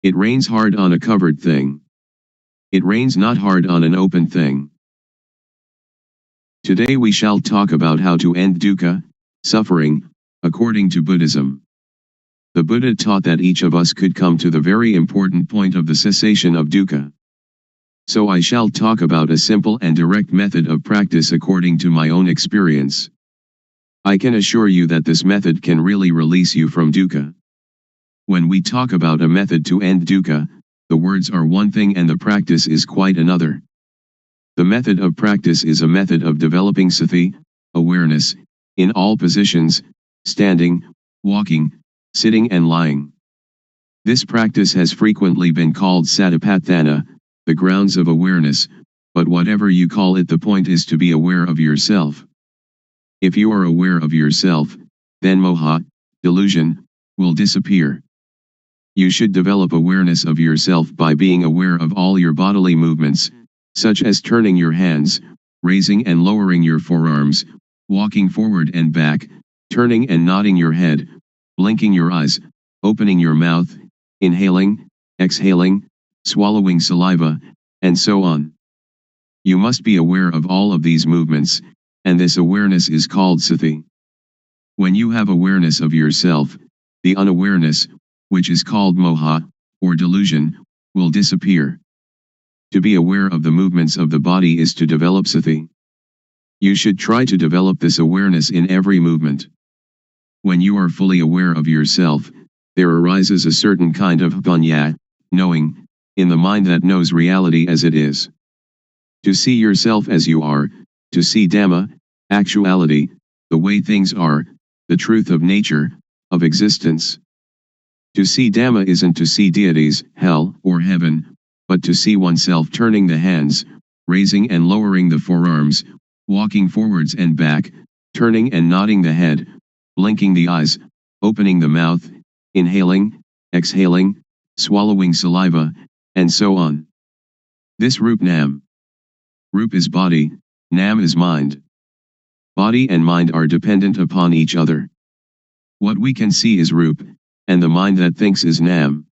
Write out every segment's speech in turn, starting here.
It rains hard on a covered thing. It rains not hard on an open thing. Today we shall talk about how to end dukkha, suffering, according to Buddhism. The Buddha taught that each of us could come to the very important point of the cessation of dukkha. So I shall talk about a simple and direct method of practice according to my own experience. I can assure you that this method can really release you from dukkha. When we talk about a method to end dukkha, the words are one thing and the practice is quite another. The method of practice is a method of developing sati, awareness, in all positions, standing, walking, sitting and lying. This practice has frequently been called satipatthana, the grounds of awareness, but whatever you call it, the point is to be aware of yourself. If you are aware of yourself, then moha, delusion, will disappear. You should develop awareness of yourself by being aware of all your bodily movements, such as turning your hands, raising and lowering your forearms, walking forward and back, turning and nodding your head, blinking your eyes, opening your mouth, inhaling, exhaling, swallowing saliva, and so on. You must be aware of all of these movements, and this awareness is called sati. When you have awareness of yourself, the unawareness, which is called moha, or delusion, will disappear. To be aware of the movements of the body is to develop sati. You should try to develop this awareness in every movement. When you are fully aware of yourself, there arises a certain kind of panya, knowing, in the mind that knows reality as it is. To see yourself as you are, to see Dhamma, actuality, the way things are, the truth of nature, of existence. To see Dhamma isn't to see deities, hell, or heaven, but to see oneself turning the hands, raising and lowering the forearms, walking forwards and back, turning and nodding the head, blinking the eyes, opening the mouth, inhaling, exhaling, swallowing saliva, and so on. This Rup Nam. Rup is body, Nam is mind. Body and mind are dependent upon each other. What we can see is Rup, and the mind that thinks is Nam.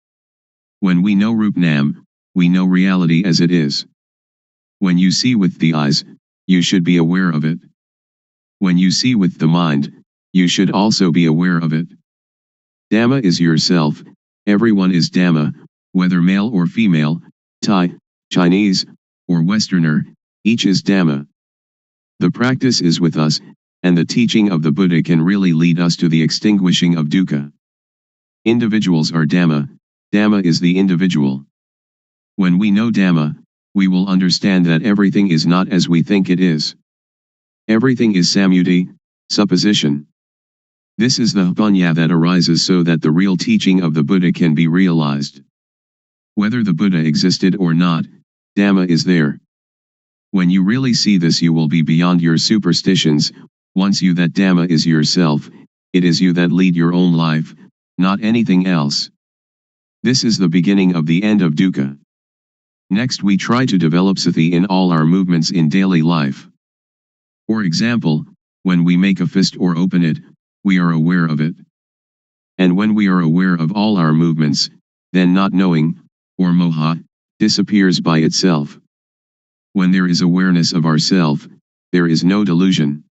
When we know Rup Nam, we know reality as it is. When you see with the eyes, you should be aware of it. When you see with the mind, you should also be aware of it. Dhamma is yourself, everyone is Dhamma, whether male or female, Thai, Chinese, or Westerner, each is Dhamma. The practice is with us, and the teaching of the Buddha can really lead us to the extinguishing of dukkha. Individuals are Dhamma, Dhamma is the individual. When we know Dhamma, we will understand that everything is not as we think it is. Everything is samyuti, supposition. This is the panya that arises so that the real teaching of the Buddha can be realized. Whether the Buddha existed or not, Dhamma is there. When you really see this, you will be beyond your superstitions. Once you that Dhamma is yourself, it is you that lead your own life, not anything else. This is the beginning of the end of dukkha. Next we try to develop sati in all our movements in daily life. For example, when we make a fist or open it, we are aware of it. And when we are aware of all our movements, then not knowing, or moha, disappears by itself. When there is awareness of ourself, there is no delusion.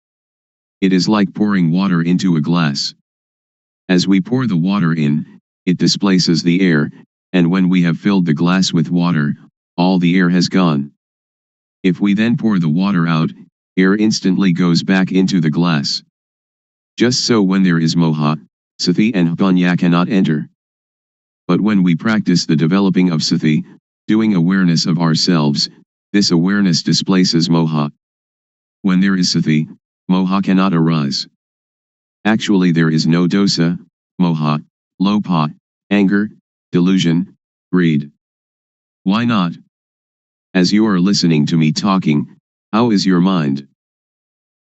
It is like pouring water into a glass. As we pour the water in, it displaces the air, and when we have filled the glass with water, all the air has gone. If we then pour the water out, air instantly goes back into the glass. Just so when there is moha, sati and panya cannot enter. But when we practice the developing of sati, doing awareness of ourselves, this awareness displaces moha. When there is sati, moha cannot arise. Actually there is no dosa, moha, lopa, anger, delusion, greed. Why not? As you are listening to me talking, how is your mind?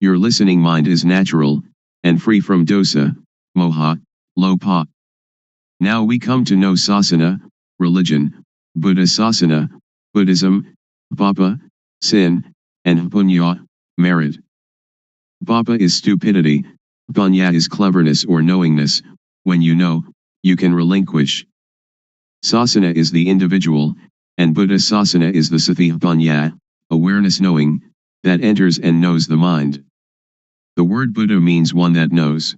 Your listening mind is natural, and free from dosa, moha, lopa. Now we come to know sasana, religion, Buddha sasana, Buddhism, papa, sin, and punya, merit. Papa is stupidity, punya is cleverness or knowingness. When you know, you can relinquish. Sasana is the individual, and Buddha sasana is the sati punya, awareness knowing, that enters and knows the mind. The word Buddha means one that knows.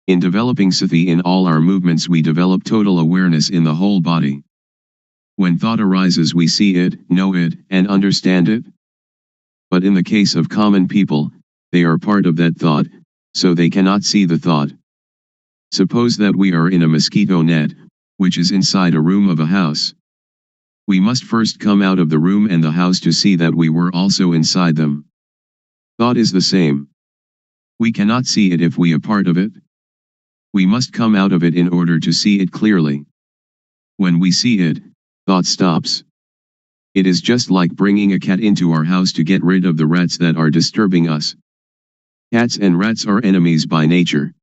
In developing sati in all our movements we develop total awareness in the whole body. When thought arises we see it, know it, and understand it. But in the case of common people, they are part of that thought, so they cannot see the thought. Suppose that we are in a mosquito net, which is inside a room of a house. We must first come out of the room and the house to see that we were also inside them. Thought is the same. We cannot see it if we are part of it. We must come out of it in order to see it clearly. When we see it, thought stops. It is just like bringing a cat into our house to get rid of the rats that are disturbing us. Cats and rats are enemies by nature.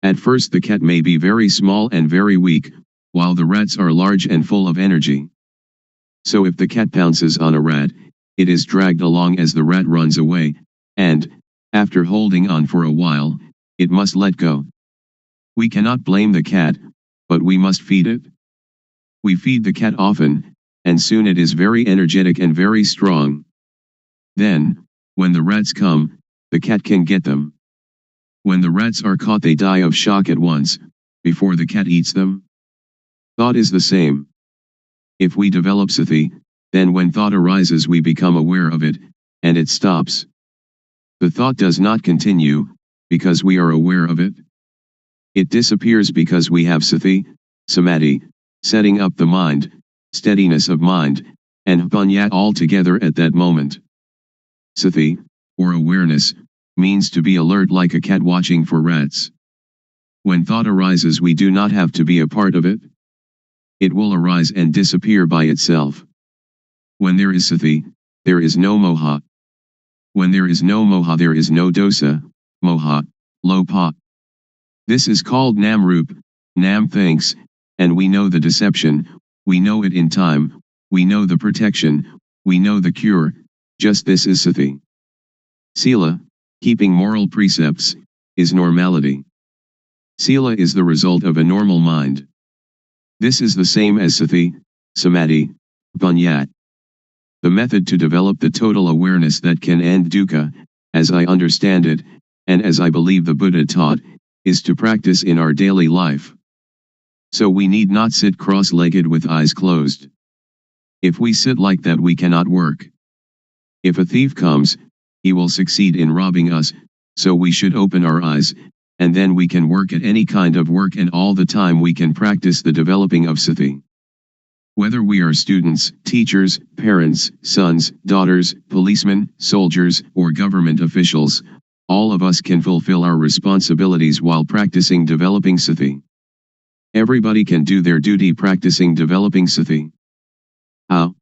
At first the cat may be very small and very weak, while the rats are large and full of energy. So if the cat pounces on a rat, it is dragged along as the rat runs away, and, after holding on for a while, it must let go. We cannot blame the cat, but we must feed it. We feed the cat often, and soon it is very energetic and very strong. Then, when the rats come, the cat can get them. When the rats are caught they die of shock at once, before the cat eats them. Thought is the same. If we develop sati, then when thought arises we become aware of it, and it stops. The thought does not continue, because we are aware of it. It disappears because we have sati, samadhi, setting up the mind, steadiness of mind, and punya all together at that moment. Sati, or awareness, means to be alert like a cat watching for rats. When thought arises we do not have to be a part of it. It will arise and disappear by itself. When there is sati, there is no moha. When there is no moha there is no dosa, moha, lopa. This is called nam-rup, nam thinks, and we know the deception, we know it in time, we know the protection, we know the cure, just this is sati. Sila, keeping moral precepts, is normality. Sila is the result of a normal mind. This is the same as sati, samadhi, punya. The method to develop the total awareness that can end dukkha, as I understand it, and as I believe the Buddha taught, is to practice in our daily life. So we need not sit cross-legged with eyes closed. If we sit like that we cannot work. If a thief comes, he will succeed in robbing us, so we should open our eyes, and then we can work at any kind of work and all the time we can practice the developing of sati. Whether we are students, teachers, parents, sons, daughters, policemen, soldiers, or government officials, all of us can fulfill our responsibilities while practicing developing sati. Everybody can do their duty practicing developing sati. How?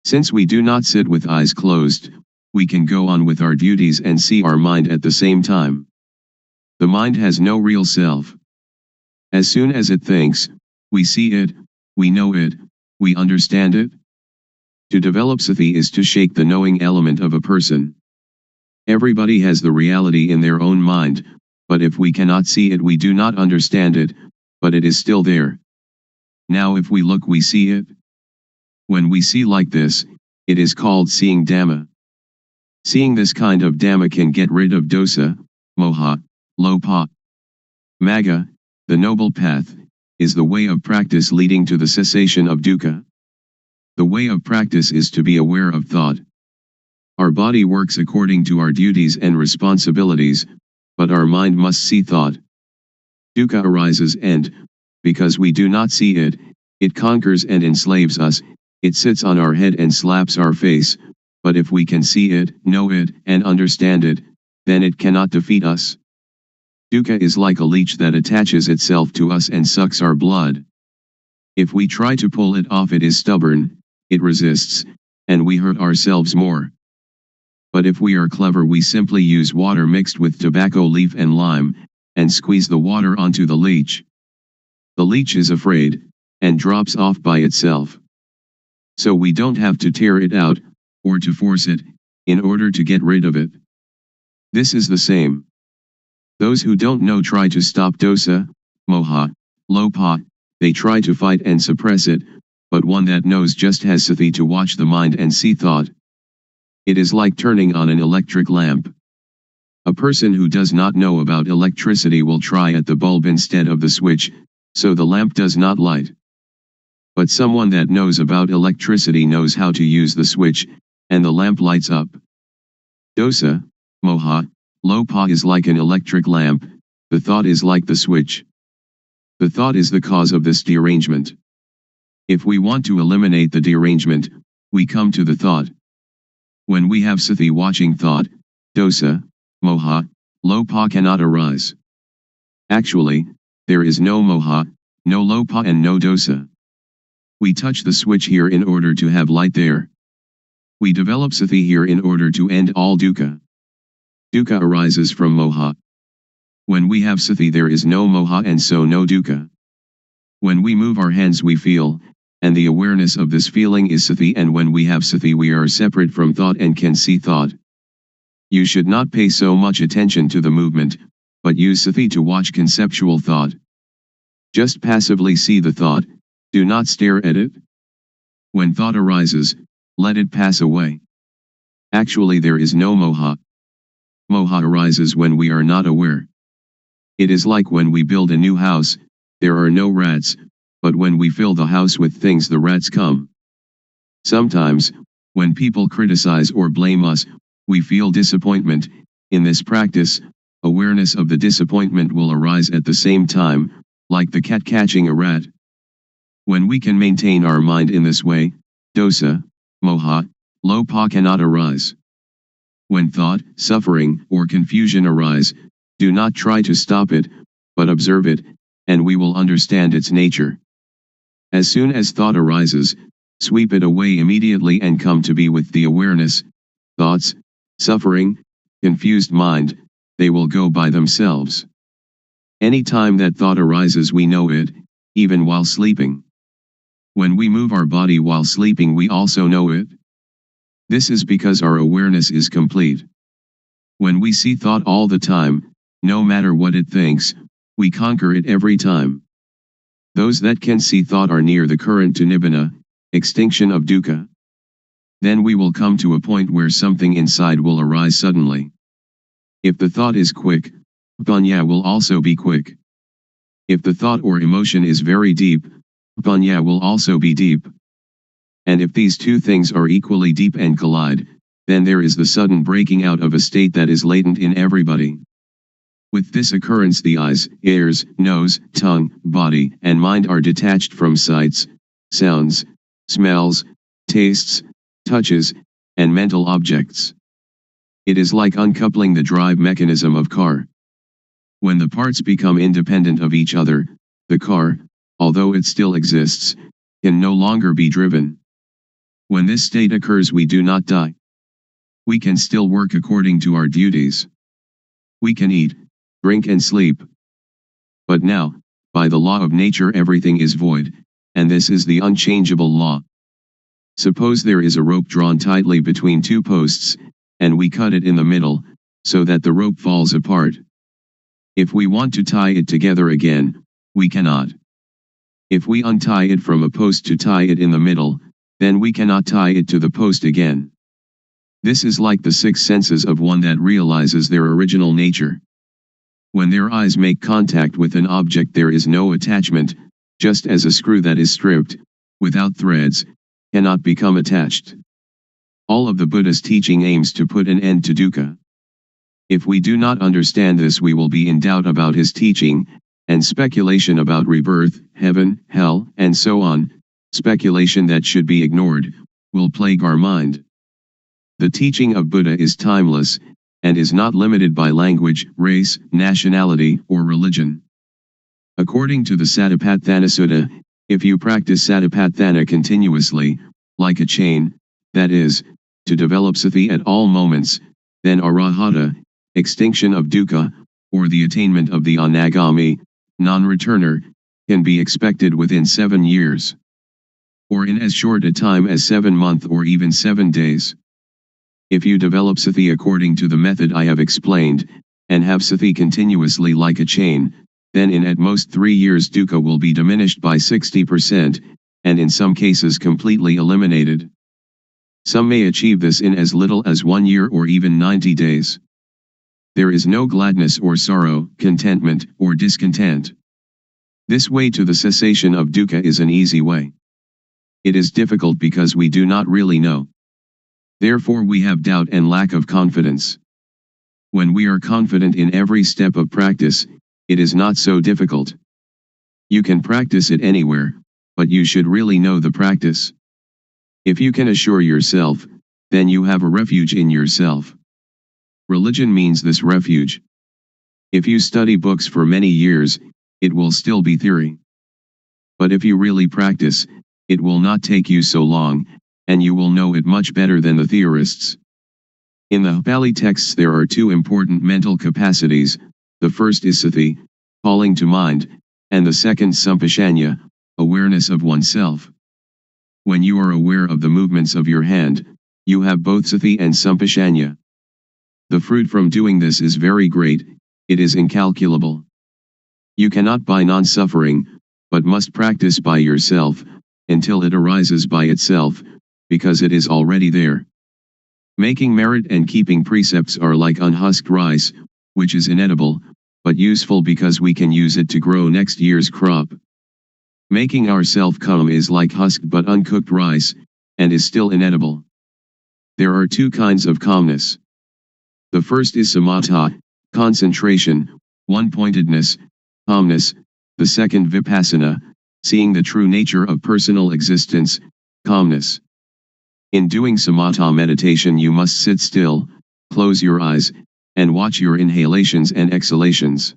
Since we do not sit with eyes closed, we can go on with our duties and see our mind at the same time. The mind has no real self. As soon as it thinks, we see it, we know it, we understand it. To develop sati is to shake the knowing element of a person. Everybody has the reality in their own mind, but if we cannot see it we do not understand it, but it is still there. Now if we look we see it. When we see like this, it is called seeing Dhamma. Seeing this kind of Dhamma can get rid of dosa, moha, lopa. Magga, the noble path, is the way of practice leading to the cessation of dukkha. The way of practice is to be aware of thought. Our body works according to our duties and responsibilities, but our mind must see thought. Dukkha arises and, because we do not see it, it conquers and enslaves us, it sits on our head and slaps our face, but if we can see it, know it, and understand it, then it cannot defeat us. Dukkha is like a leech that attaches itself to us and sucks our blood. If we try to pull it off, it is stubborn, it resists, and we hurt ourselves more. But if we are clever, we simply use water mixed with tobacco leaf and lime, and squeeze the water onto the leech. The leech is afraid, and drops off by itself. So we don't have to tear it out, or to force it, in order to get rid of it. This is the same. Those who don't know try to stop dosa, moha, lopa, they try to fight and suppress it, but one that knows just has sati to watch the mind and see thought. It is like turning on an electric lamp. A person who does not know about electricity will try at the bulb instead of the switch, so the lamp does not light. But someone that knows about electricity knows how to use the switch, and the lamp lights up. Dosa, moha, lopa is like an electric lamp, the thought is like the switch. The thought is the cause of this derangement. If we want to eliminate the derangement, we come to the thought. When we have sati watching thought, dosa, moha, lopa cannot arise. Actually, there is no moha, no lopa and no dosa. We touch the switch here in order to have light there. We develop sati here in order to end all dukkha. Dukkha arises from moha. When we have sati there is no moha and so no dukkha. When we move our hands we feel, and the awareness of this feeling is sati, and when we have sati we are separate from thought and can see thought. You should not pay so much attention to the movement, but use sati to watch conceptual thought. Just passively see the thought, do not stare at it. When thought arises, let it pass away. Actually there is no moha. Moha arises when we are not aware. It is like when we build a new house, there are no rats, but when we fill the house with things the rats come. Sometimes, when people criticize or blame us, we feel disappointment. In this practice, awareness of the disappointment will arise at the same time, like the cat catching a rat. When we can maintain our mind in this way, dosa, moha, lopa cannot arise. When thought, suffering, or confusion arise, do not try to stop it, but observe it, and we will understand its nature. As soon as thought arises, sweep it away immediately and come to be with the awareness. Thoughts, suffering, confused mind, they will go by themselves. Any time that thought arises we know it, even while sleeping. When we move our body while sleeping we also know it. This is because our awareness is complete. When we see thought all the time, no matter what it thinks, we conquer it every time. Those that can see thought are near the current to nibbana, extinction of dukkha. Then we will come to a point where something inside will arise suddenly. If the thought is quick, panya will also be quick. If the thought or emotion is very deep, panya will also be deep. And if these two things are equally deep and collide, then there is the sudden breaking out of a state that is latent in everybody. With this occurrence the eyes, ears, nose, tongue, body, and mind are detached from sights, sounds, smells, tastes, touches, and mental objects. It is like uncoupling the drive mechanism of car. When the parts become independent of each other, the car, although it still exists, can no longer be driven. When this state occurs we do not die. We can still work according to our duties. We can eat, drink and sleep. But now, by the law of nature everything is void, and this is the unchangeable law. Suppose there is a rope drawn tightly between two posts, and we cut it in the middle, so that the rope falls apart. If we want to tie it together again, we cannot. If we untie it from a post to tie it in the middle, then we cannot tie it to the post again. This is like the six senses of one that realizes their original nature. When their eyes make contact with an object there is no attachment, just as a screw that is stripped, without threads, cannot become attached. All of the Buddha's teaching aims to put an end to dukkha. If we do not understand this we will be in doubt about his teaching, and speculation about rebirth, heaven, hell, and so on, speculation that should be ignored, will plague our mind. The teaching of Buddha is timeless, and is not limited by language, race, nationality, or religion. According to the Satipatthana Sutta, if you practice Satipatthana continuously, like a chain, that is, to develop sati at all moments, then arahata, extinction of dukkha, or the attainment of the anagami, non-returner, can be expected within 7 years. Or in as short a time as 7 months or even 7 days. If you develop sati according to the method I have explained, and have sati continuously like a chain, then in at most 3 years dukkha will be diminished by 60%, and in some cases completely eliminated. Some may achieve this in as little as 1 year or even 90 days. There is no gladness or sorrow, contentment or discontent. This way to the cessation of dukkha is an easy way. It is difficult because we do not really know. Therefore we have doubt and lack of confidence. When we are confident in every step of practice, it is not so difficult. You can practice it anywhere, but you should really know the practice. If you can assure yourself, then you have a refuge in yourself. Religion means this refuge. If you study books for many years, it will still be theory. But if you really practice, it will not take you so long, and you will know it much better than the theorists. In the Pali texts there are 2 important mental capacities, the first is sati, calling to mind, and the second sampashanya, awareness of oneself. When you are aware of the movements of your hand, you have both sati and sampashanya. The fruit from doing this is very great, it is incalculable. You cannot buy non-suffering, but must practice by yourself, until it arises by itself, because it is already there. Making merit and keeping precepts are like unhusked rice, which is inedible, but useful because we can use it to grow next year's crop. Making ourself calm is like husked but uncooked rice, and is still inedible. There are 2 kinds of calmness. The first is samatha, concentration, one-pointedness, calmness, the second vipassana, seeing the true nature of personal existence, calmness. In doing samatha meditation you must sit still, close your eyes, and watch your inhalations and exhalations.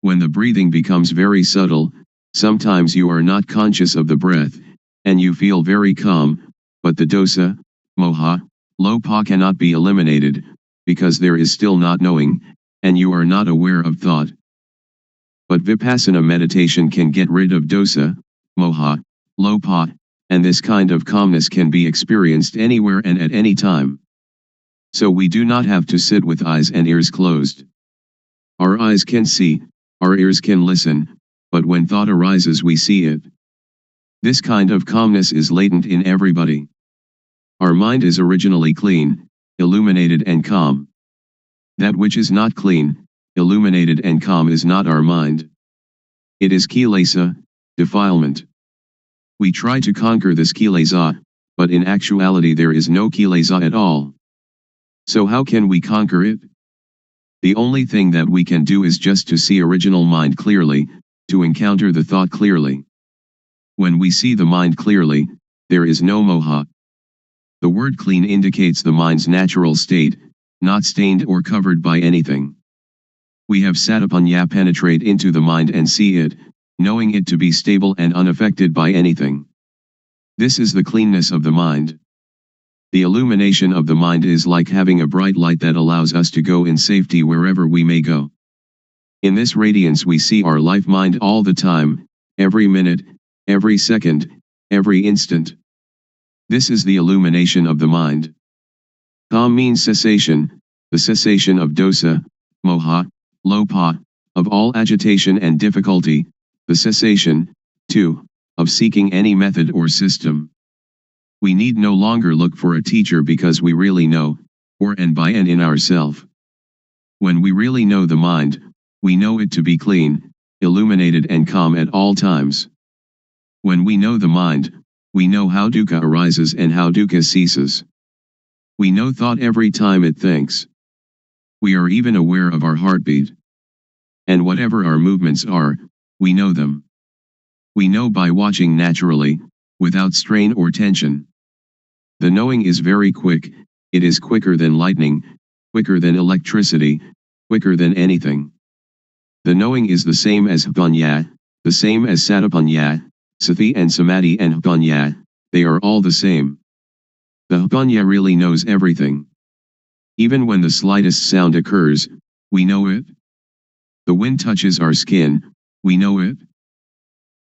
When the breathing becomes very subtle, sometimes you are not conscious of the breath, and you feel very calm, but the dosa, moha, lopa cannot be eliminated, because there is still not knowing, and you are not aware of thought. But vipassana meditation can get rid of dosa, moha, lopa, and this kind of calmness can be experienced anywhere and at any time. So we do not have to sit with eyes and ears closed. Our eyes can see, our ears can listen, but when thought arises we see it. This kind of calmness is latent in everybody. Our mind is originally clean, illuminated and calm. That which is not clean, illuminated and calm is not our mind. It is kilesa, defilement. We try to conquer this kilesa, but in actuality there is no kilesa at all. So how can we conquer it? The only thing that we can do is just to see original mind clearly, to encounter the thought clearly. When we see the mind clearly, there is no moha. The word clean indicates the mind's natural state, not stained or covered by anything. We have satipanya penetrate into the mind and see it, knowing it to be stable and unaffected by anything. This is the cleanness of the mind. The illumination of the mind is like having a bright light that allows us to go in safety wherever we may go. In this radiance we see our life mind all the time, every minute, every second, every instant. This is the illumination of the mind. Calm means cessation, the cessation of dosa, moha, lopa, of all agitation and difficulty, the cessation, too, of seeking any method or system. We need no longer look for a teacher because we really know, for and by and in ourself. When we really know the mind, we know it to be clean, illuminated and calm at all times. When we know the mind, we know how dukkha arises and how dukkha ceases. We know thought every time it thinks. We are even aware of our heartbeat. And whatever our movements are, we know them. We know by watching naturally, without strain or tension. The knowing is very quick, it is quicker than lightning, quicker than electricity, quicker than anything. The knowing is the same as Hpanya, the same as Satipanya, Sati and Samadhi and Hpanya, they are all the same. The Hpanya really knows everything. Even when the slightest sound occurs, we know it. The wind touches our skin, we know it.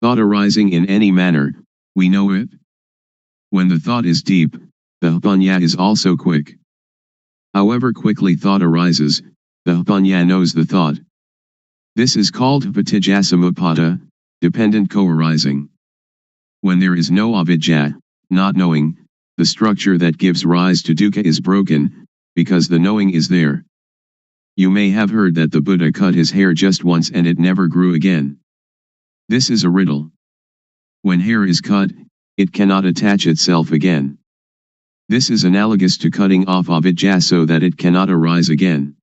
Thought arising in any manner, we know it. When the thought is deep, the Hpanya is also quick. However quickly thought arises, the Hpanya knows the thought. This is called Hpatijassamuppada, dependent co-arising. When there is no avidya, not knowing, the structure that gives rise to dukkha is broken, because the knowing is there. You may have heard that the Buddha cut his hair just once and it never grew again. This is a riddle. When hair is cut, it cannot attach itself again. This is analogous to cutting off avidya so that it cannot arise again.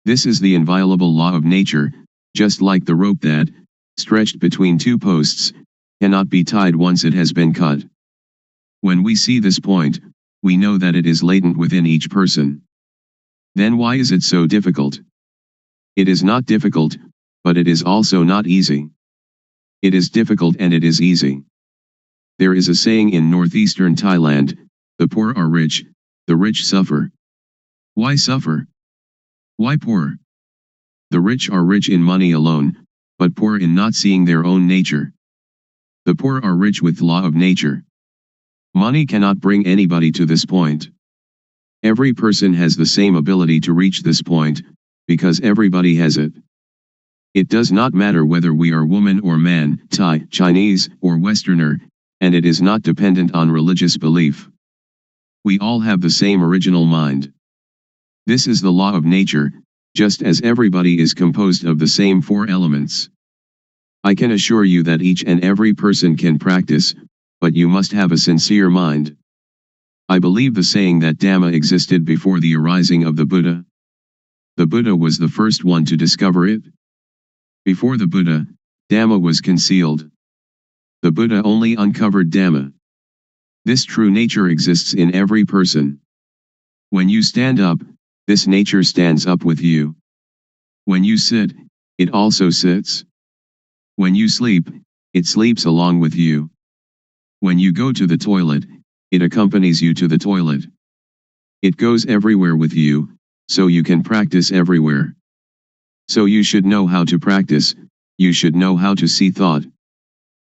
This is the inviolable law of nature, just like the rope that, stretched between two posts, cannot be tied once it has been cut. When we see this point, we know that it is latent within each person. Then why is it so difficult? It is not difficult, but it is also not easy. It is difficult and it is easy. There is a saying in northeastern Thailand, the poor are rich, the rich suffer. Why suffer? Why poor? The rich are rich in money alone, but poor in not seeing their own nature. The poor are rich with law of nature. Money cannot bring anybody to this point. Every person has the same ability to reach this point, because everybody has it. It does not matter whether we are woman or man, Thai, Chinese, or Westerner, and it is not dependent on religious belief. We all have the same original mind. This is the law of nature, just as everybody is composed of the same four elements. I can assure you that each and every person can practice, but you must have a sincere mind. I believe the saying that Dhamma existed before the arising of the Buddha. The Buddha was the first one to discover it. Before the Buddha, Dhamma was concealed. The Buddha only uncovered Dhamma. This true nature exists in every person. When you stand up, this nature stands up with you. When you sit, it also sits. When you sleep, it sleeps along with you. When you go to the toilet, it accompanies you to the toilet. It goes everywhere with you, so you can practice everywhere. So you should know how to practice, you should know how to see thought.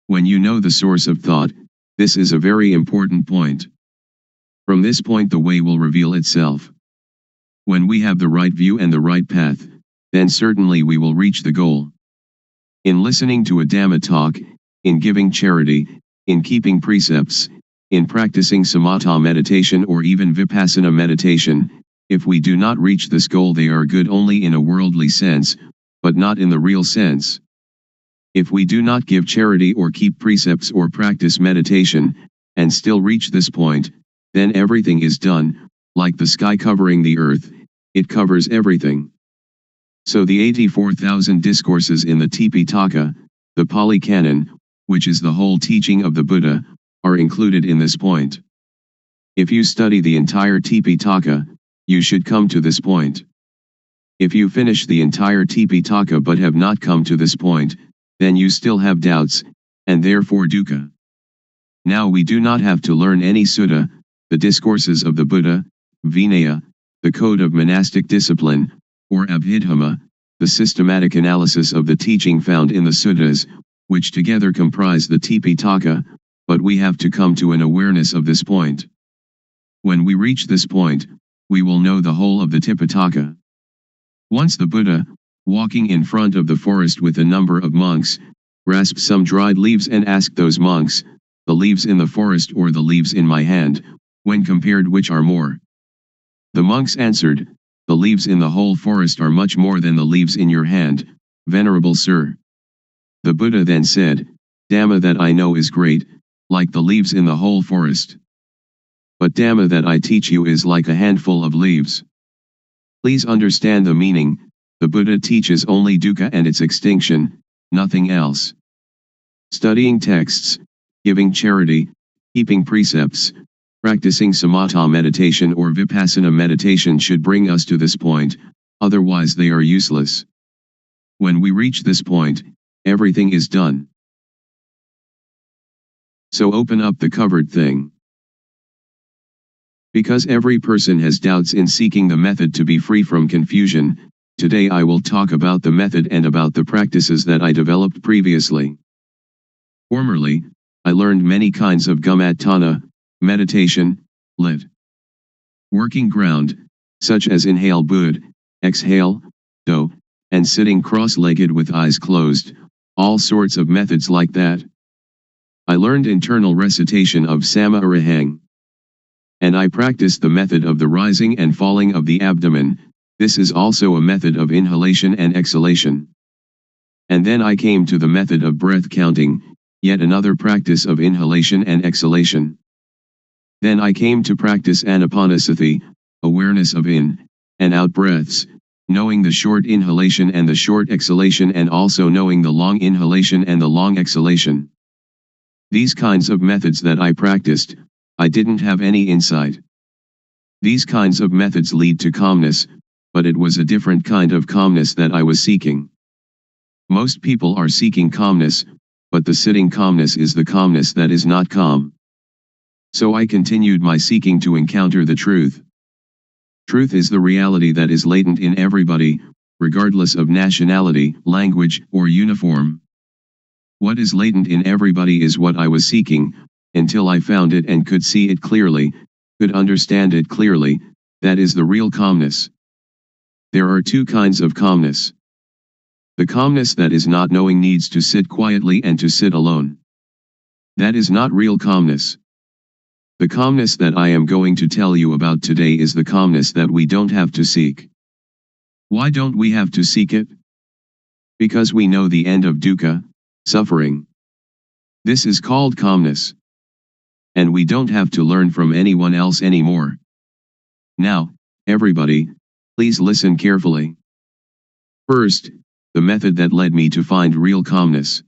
When you know the source of thought, this is a very important point. From this point the way will reveal itself. When we have the right view and the right path, then certainly we will reach the goal. In listening to a Dhamma talk, in giving charity, in keeping precepts, in practicing samatha meditation or even Vipassana meditation, if we do not reach this goal they are good only in a worldly sense, but not in the real sense. If we do not give charity or keep precepts or practice meditation, and still reach this point, then everything is done, like the sky covering the earth, it covers everything. So the 84,000 discourses in the Tipitaka, the Pali Canon, which is the whole teaching of the Buddha, are included in this point. If you study the entire Tipitaka, you should come to this point. If you finish the entire Tipitaka but have not come to this point, then you still have doubts, and therefore dukkha. Now we do not have to learn any sutta, the discourses of the Buddha, Vinaya, the code of monastic discipline, or Abhidhamma, the systematic analysis of the teaching found in the suttas, which together comprise the Tipitaka, but we have to come to an awareness of this point. When we reach this point, we will know the whole of the Tipitaka. Once the Buddha, walking in front of the forest with a number of monks, grasped some dried leaves and asked those monks, the leaves in the forest or the leaves in my hand, when compared which are more? The monks answered, the leaves in the whole forest are much more than the leaves in your hand, venerable sir. The Buddha then said, Dhamma that I know is great, like the leaves in the whole forest. But Dhamma that I teach you is like a handful of leaves. Please understand the meaning, the Buddha teaches only dukkha and its extinction, nothing else. Studying texts, giving charity, keeping precepts, Practicing samatha meditation or vipassana meditation should bring us to this point, otherwise they are useless. When we reach this point, everything is done. So open up the covered thing. Because every person has doubts in seeking the method to be free from confusion, today I will talk about the method and about the practices that I developed previously. Formerly, I learned many kinds of gumatthana, meditation, lit. Working ground, such as inhale bud, exhale, do, and sitting cross-legged with eyes closed, all sorts of methods like that. I learned internal recitation of sama arahang. And I practiced the method of the rising and falling of the abdomen. This is also a method of inhalation and exhalation. And then I came to the method of breath counting, yet another practice of inhalation and exhalation. Then I came to practice anapanasati, awareness of in and out breaths, knowing the short inhalation and the short exhalation and also knowing the long inhalation and the long exhalation. These kinds of methods that I practiced, I didn't have any insight. These kinds of methods lead to calmness, but it was a different kind of calmness that I was seeking. Most people are seeking calmness, but the sitting calmness is the calmness that is not calm. So I continued my seeking to encounter the truth. Truth is the reality that is latent in everybody, regardless of nationality, language, or uniform. What is latent in everybody is what I was seeking, until I found it and could see it clearly, could understand it clearly. That is the real calmness. There are two kinds of calmness. The calmness that is not knowing needs to sit quietly and to sit alone. That is not real calmness. The calmness that I am going to tell you about today is the calmness that we don't have to seek. Why don't we have to seek it? Because we know the end of dukkha, suffering. This is called calmness. And we don't have to learn from anyone else anymore. Now, everybody, please listen carefully. First, the method that led me to find real calmness.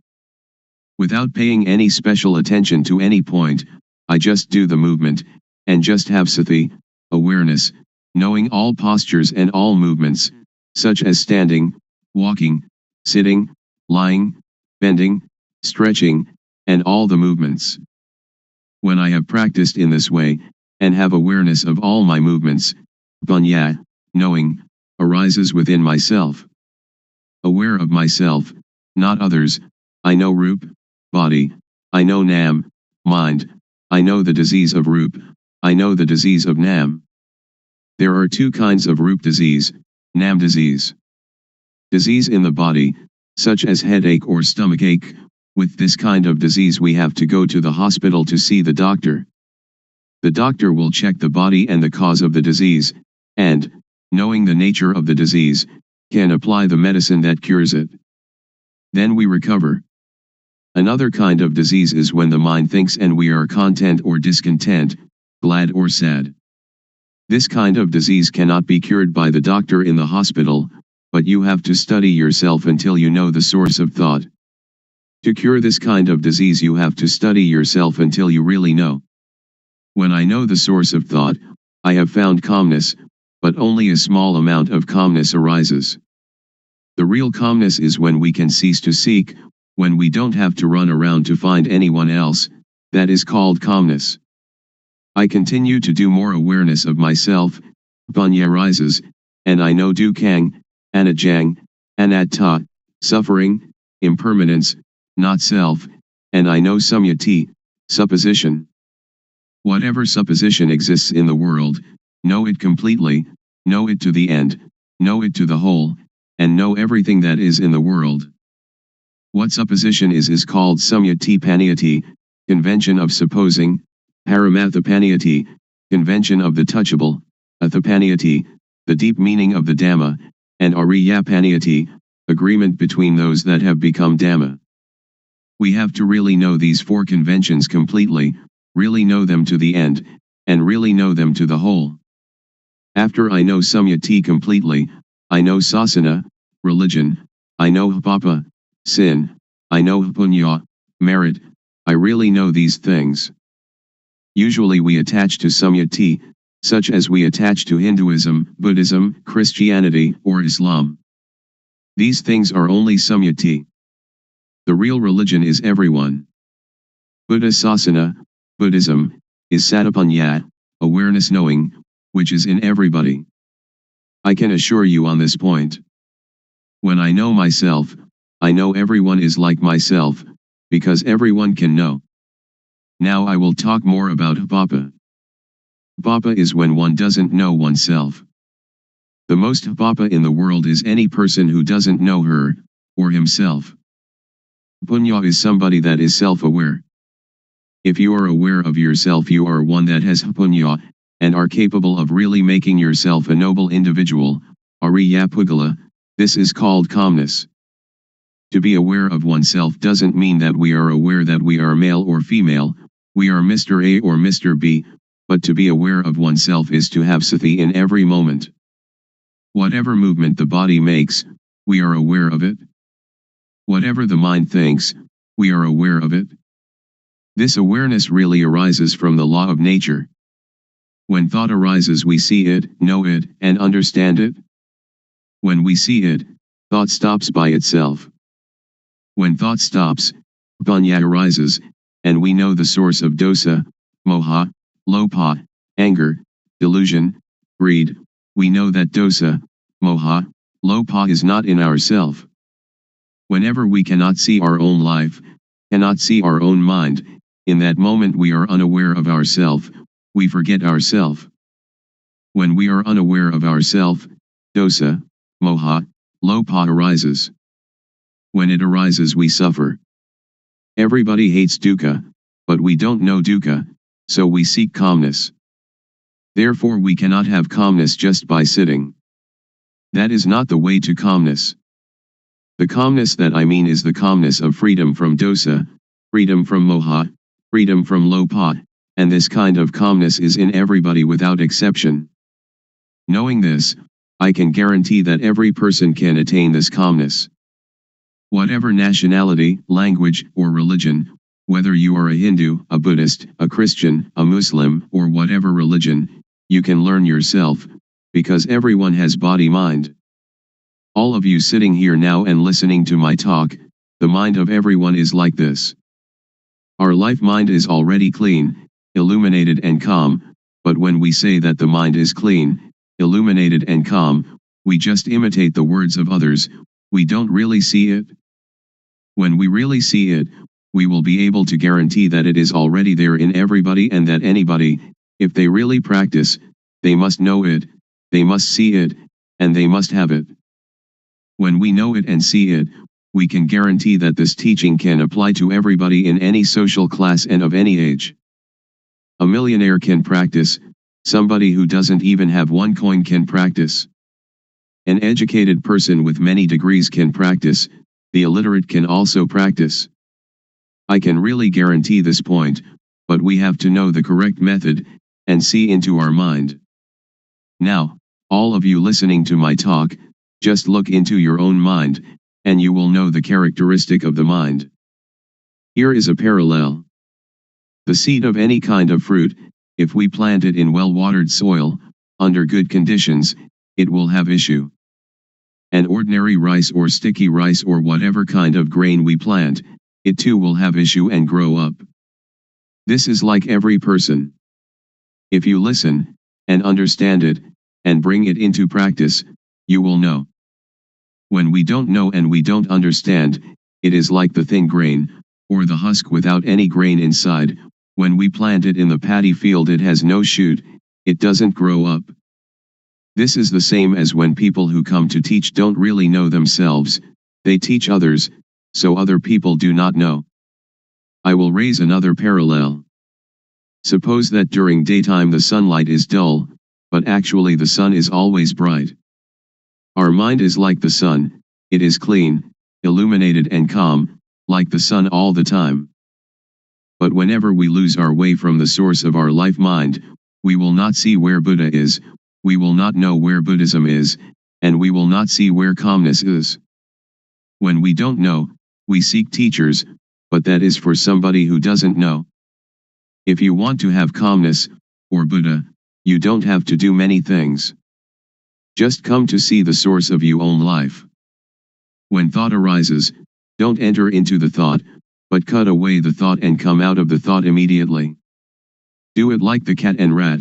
Without paying any special attention to any point, I just do the movement, and just have sati, awareness, knowing all postures and all movements, such as standing, walking, sitting, lying, bending, stretching, and all the movements. When I have practiced in this way, and have awareness of all my movements, panya, knowing, arises within myself. Aware of myself, not others, I know rup, body, I know nam, mind, I know the disease of rup, I know the disease of nam. There are two kinds of rup disease, nam disease. Disease in the body, such as headache or stomachache. With this kind of disease we have to go to the hospital to see the doctor. The doctor will check the body and the cause of the disease, and, knowing the nature of the disease, can apply the medicine that cures it. Then we recover. Another kind of disease is when the mind thinks and we are content or discontent, glad or sad. This kind of disease cannot be cured by the doctor in the hospital, but you have to study yourself until you know the source of thought. To cure this kind of disease you have to study yourself until you really know. When I know the source of thought, I have found calmness, but only a small amount of calmness arises. The real calmness is when we can cease to seek, when we don't have to run around to find anyone else, that is called calmness. I continue to do more awareness of myself, panya rises, and I know dukkang, anajang, anatta, suffering, impermanence, not self, and I know samyati, supposition. Whatever supposition exists in the world, know it completely, know it to the end, know it to the whole, and know everything that is in the world. What supposition is called samyati paniyati, convention of supposing, paramathapaniyati, convention of the touchable, athapaniyati, the deep meaning of the Dhamma, and ariyapaniyati, agreement between those that have become Dhamma. We have to really know these four conventions completely, really know them to the end, and really know them to the whole. After I know samyati completely, I know sasana, religion, I know papa, sin, I know punya, merit, I really know these things. Usually we attach to samyati, such as we attach to Hinduism, Buddhism, Christianity, or Islam. These things are only samyati. The real religion is everyone. Buddha Sasana, Buddhism, is satapanya, awareness knowing, which is in everybody. I can assure you on this point. When I know myself, I know everyone is like myself, because everyone can know. Now I will talk more about vipapa. Vipapa is when one doesn't know oneself. The most vipapa in the world is any person who doesn't know her, or himself. Punya is somebody that is self-aware. If you are aware of yourself, you are one that has punya, and are capable of really making yourself a noble individual, Ariya Pugala. This is called calmness. To be aware of oneself doesn't mean that we are aware that we are male or female, we are Mr. A or Mr. B, but to be aware of oneself is to have sati in every moment. Whatever movement the body makes, we are aware of it. Whatever the mind thinks, we are aware of it. This awareness really arises from the law of nature. When thought arises, we see it, know it, and understand it. When we see it, thought stops by itself. When thought stops, punya arises, and we know the source of dosa, moha, lopa, anger, delusion, greed. We know that dosa, moha, lopa is not in ourself. Whenever we cannot see our own life, cannot see our own mind, in that moment we are unaware of ourself, we forget ourself. When we are unaware of ourself, dosa, moha, lopa arises. When it arises, we suffer. Everybody hates dukkha, but we don't know dukkha, so we seek calmness. Therefore we cannot have calmness just by sitting. That is not the way to calmness. The calmness that I mean is the calmness of freedom from dosa, freedom from moha, freedom from lopa, and this kind of calmness is in everybody without exception. Knowing this, I can guarantee that every person can attain this calmness. Whatever nationality, language, or religion, whether you are a Hindu, a Buddhist, a Christian, a Muslim, or whatever religion, you can learn yourself, because everyone has body-mind. All of you sitting here now and listening to my talk, the mind of everyone is like this. Our life mind is already clean, illuminated and calm, but when we say that the mind is clean, illuminated and calm, we just imitate the words of others, we don't really see it. When we really see it, we will be able to guarantee that it is already there in everybody and that anybody, if they really practice, they must know it, they must see it, and they must have it. When we know it and see it, we can guarantee that this teaching can apply to everybody in any social class and of any age. A millionaire can practice, somebody who doesn't even have one coin can practice. An educated person with many degrees can practice, the illiterate can also practice. I can really guarantee this point, but we have to know the correct method, and see into our mind. Now, all of you listening to my talk, just look into your own mind, and you will know the characteristic of the mind. Here is a parallel. The seed of any kind of fruit, if we plant it in well-watered soil, under good conditions, it will have issue. An ordinary rice or sticky rice or whatever kind of grain we plant, it too will have issue and grow up. This is like every person. If you listen, and understand it, and bring it into practice, you will know. When we don't know and we don't understand, it is like the thin grain, or the husk without any grain inside. When we plant it in the paddy field, it has no shoot, it doesn't grow up. This is the same as when people who come to teach don't really know themselves, they teach others, so other people do not know. I will raise another parallel. Suppose that during daytime the sunlight is dull, but actually the sun is always bright. Our mind is like the sun, it is clean, illuminated and calm, like the sun all the time. But whenever we lose our way from the source of our life mind, we will not see where Buddha is, we will not know where Buddhism is, and we will not see where calmness is. When we don't know, we seek teachers, but that is for somebody who doesn't know. If you want to have calmness, or Buddha, you don't have to do many things. Just come to see the source of your own life. When thought arises, don't enter into the thought, but cut away the thought and come out of the thought immediately. Do it like the cat and rat.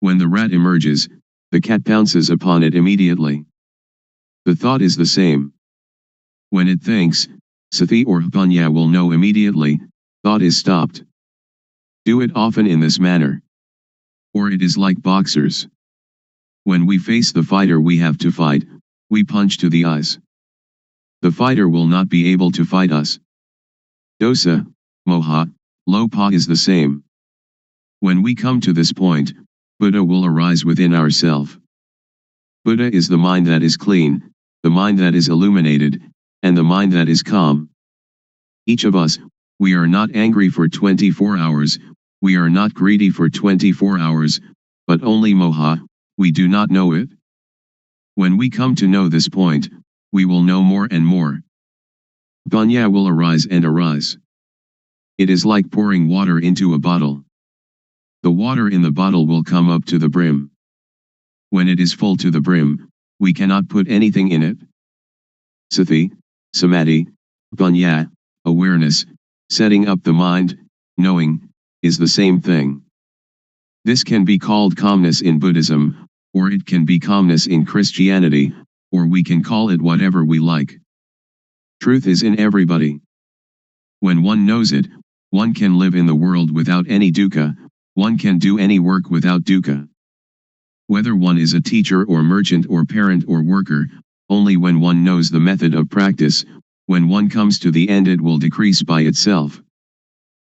When the rat emerges, the cat pounces upon it immediately. The thought is the same. When it thinks, sati or panya will know immediately, thought is stopped. Do it often in this manner. Or it is like boxers. When we face the fighter we have to fight, we punch to the eyes. The fighter will not be able to fight us. Dosa, moha, lopa is the same. When we come to this point, Buddha will arise within ourself. Buddha is the mind that is clean, the mind that is illuminated, and the mind that is calm. Each of us, we are not angry for 24 hours, we are not greedy for 24 hours, but only moha, we do not know it. When we come to know this point, we will know more and more. Panya will arise and arise. It is like pouring water into a bottle. The water in the bottle will come up to the brim. When it is full to the brim, we cannot put anything in it. Sati, samadhi, panya, awareness, setting up the mind, knowing, is the same thing. This can be called calmness in Buddhism, or it can be calmness in Christianity, or we can call it whatever we like. Truth is in everybody. When one knows it, one can live in the world without any dukkha, one can do any work without dukkha. Whether one is a teacher or merchant or parent or worker, only when one knows the method of practice, when one comes to the end it will decrease by itself.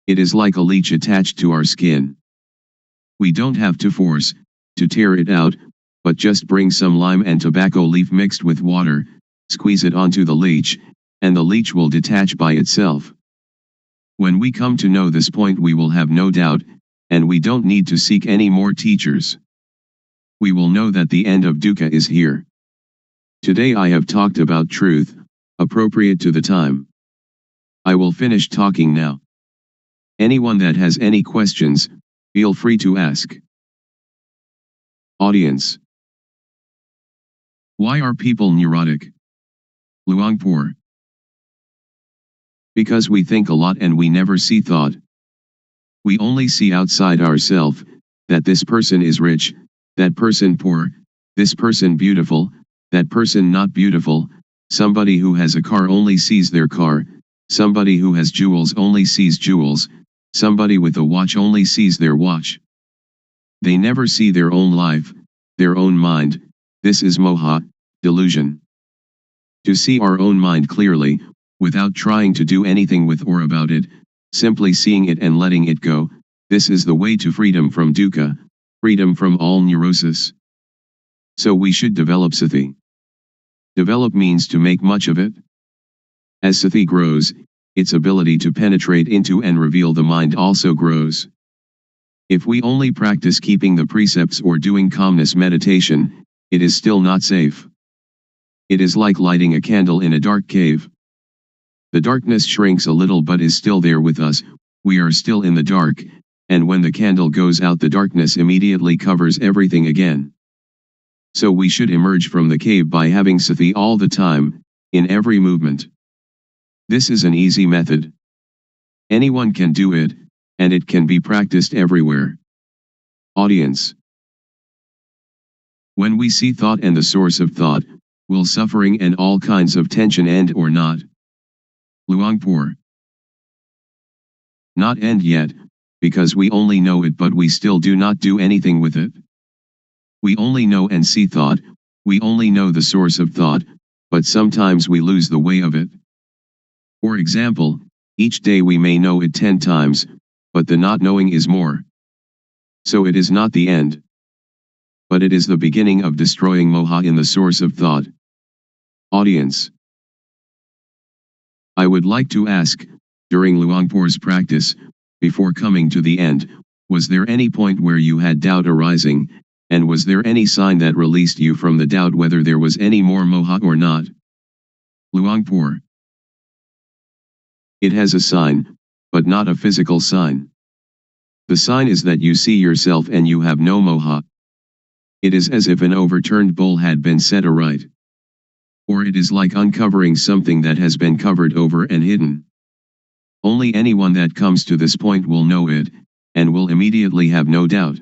It is like a leech attached to our skin. We don't have to force, to tear it out, but just bring some lime and tobacco leaf mixed with water, squeeze it onto the leech, and the leech will detach by itself. When we come to know this point we will have no doubt, and we don't need to seek any more teachers. We will know that the end of dukkha is here. Today I have talked about truth, appropriate to the time. I will finish talking now. Anyone that has any questions, feel free to ask. Audience. Why are people neurotic? Luangpor. Because we think a lot and we never see thought. We only see outside ourselves, that this person is rich, that person poor, this person beautiful, that person not beautiful, somebody who has a car only sees their car, somebody who has jewels only sees jewels, somebody with a watch only sees their watch. They never see their own life, their own mind. This is moha, delusion. To see our own mind clearly, without trying to do anything with or about it, simply seeing it and letting it go, this is the way to freedom from dukkha, freedom from all neurosis. So we should develop sati. Develop means to make much of it. As sati grows, its ability to penetrate into and reveal the mind also grows. If we only practice keeping the precepts or doing calmness meditation, it is still not safe. It is like lighting a candle in a dark cave. The darkness shrinks a little but is still there with us, we are still in the dark, and when the candle goes out the darkness immediately covers everything again. So we should emerge from the cave by having sati all the time, in every movement. This is an easy method. Anyone can do it, and it can be practiced everywhere. Audience. When we see thought and the source of thought, will suffering and all kinds of tension end or not? Luangpor. Not end yet, because we only know it but we still do not do anything with it. We only know and see thought, we only know the source of thought, but sometimes we lose the way of it. For example, each day we may know it 10 times, but the not knowing is more. So it is not the end. But it is the beginning of destroying moha in the source of thought. Audience. I would like to ask, during Luangpor's practice, before coming to the end, was there any point where you had doubt arising, and was there any sign that released you from the doubt whether there was any more moha or not? Luangpor. It has a sign, but not a physical sign. The sign is that you see yourself and you have no moha. It is as if an overturned bowl had been set aright. Or it is like uncovering something that has been covered over and hidden. Only anyone that comes to this point will know it, and will immediately have no doubt.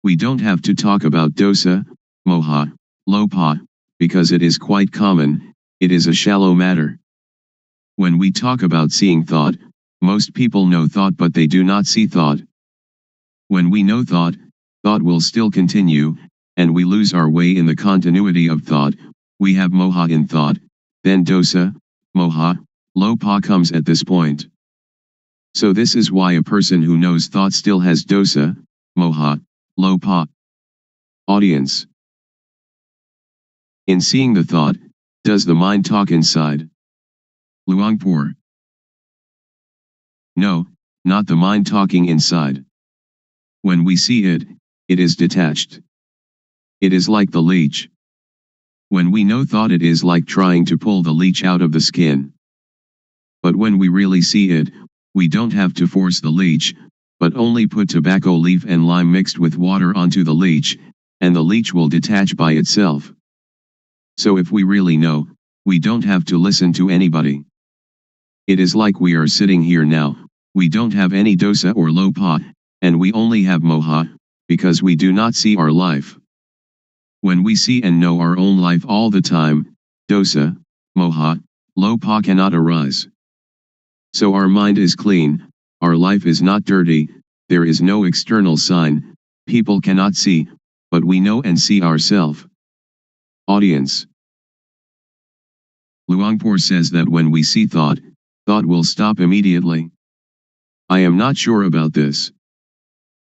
We don't have to talk about dosa, moha, lopa, because it is quite common, it is a shallow matter. When we talk about seeing thought, most people know thought but they do not see thought. When we know thought, thought will still continue, and we lose our way in the continuity of thought. We have moha in thought, then dosa, moha, lopa comes at this point. So this is why a person who knows thought still has dosa, moha, lopa. Audience. In seeing the thought, does the mind talk inside? Luangpor. No, not the mind talking inside. When we see it, it is detached. It is like the leech. When we know thought, it is like trying to pull the leech out of the skin. But when we really see it, we don't have to force the leech, but only put tobacco leaf and lime mixed with water onto the leech, and the leech will detach by itself. So if we really know, we don't have to listen to anybody. It is like we are sitting here now, we don't have any dosa or lopa, and we only have moha, because we do not see our life. When we see and know our own life all the time, dosa, moha, lopa cannot arise. So our mind is clean, our life is not dirty, there is no external sign, people cannot see, but we know and see ourselves. Audience. Luangpor says that when we see thought, thought will stop immediately. I am not sure about this.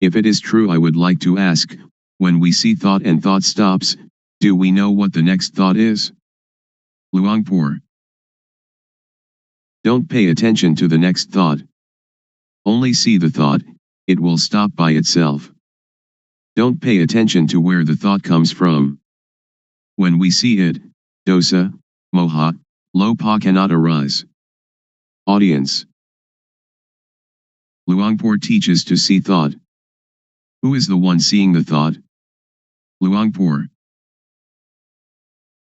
If it is true, I would like to ask, when we see thought and thought stops, do we know what the next thought is? Luangpor. Don't pay attention to the next thought. Only see the thought, it will stop by itself. Don't pay attention to where the thought comes from. When we see it, dosa, moha, lopa cannot arise. Audience. Luangpor teaches to see thought. Who is the one seeing the thought? Luangpor.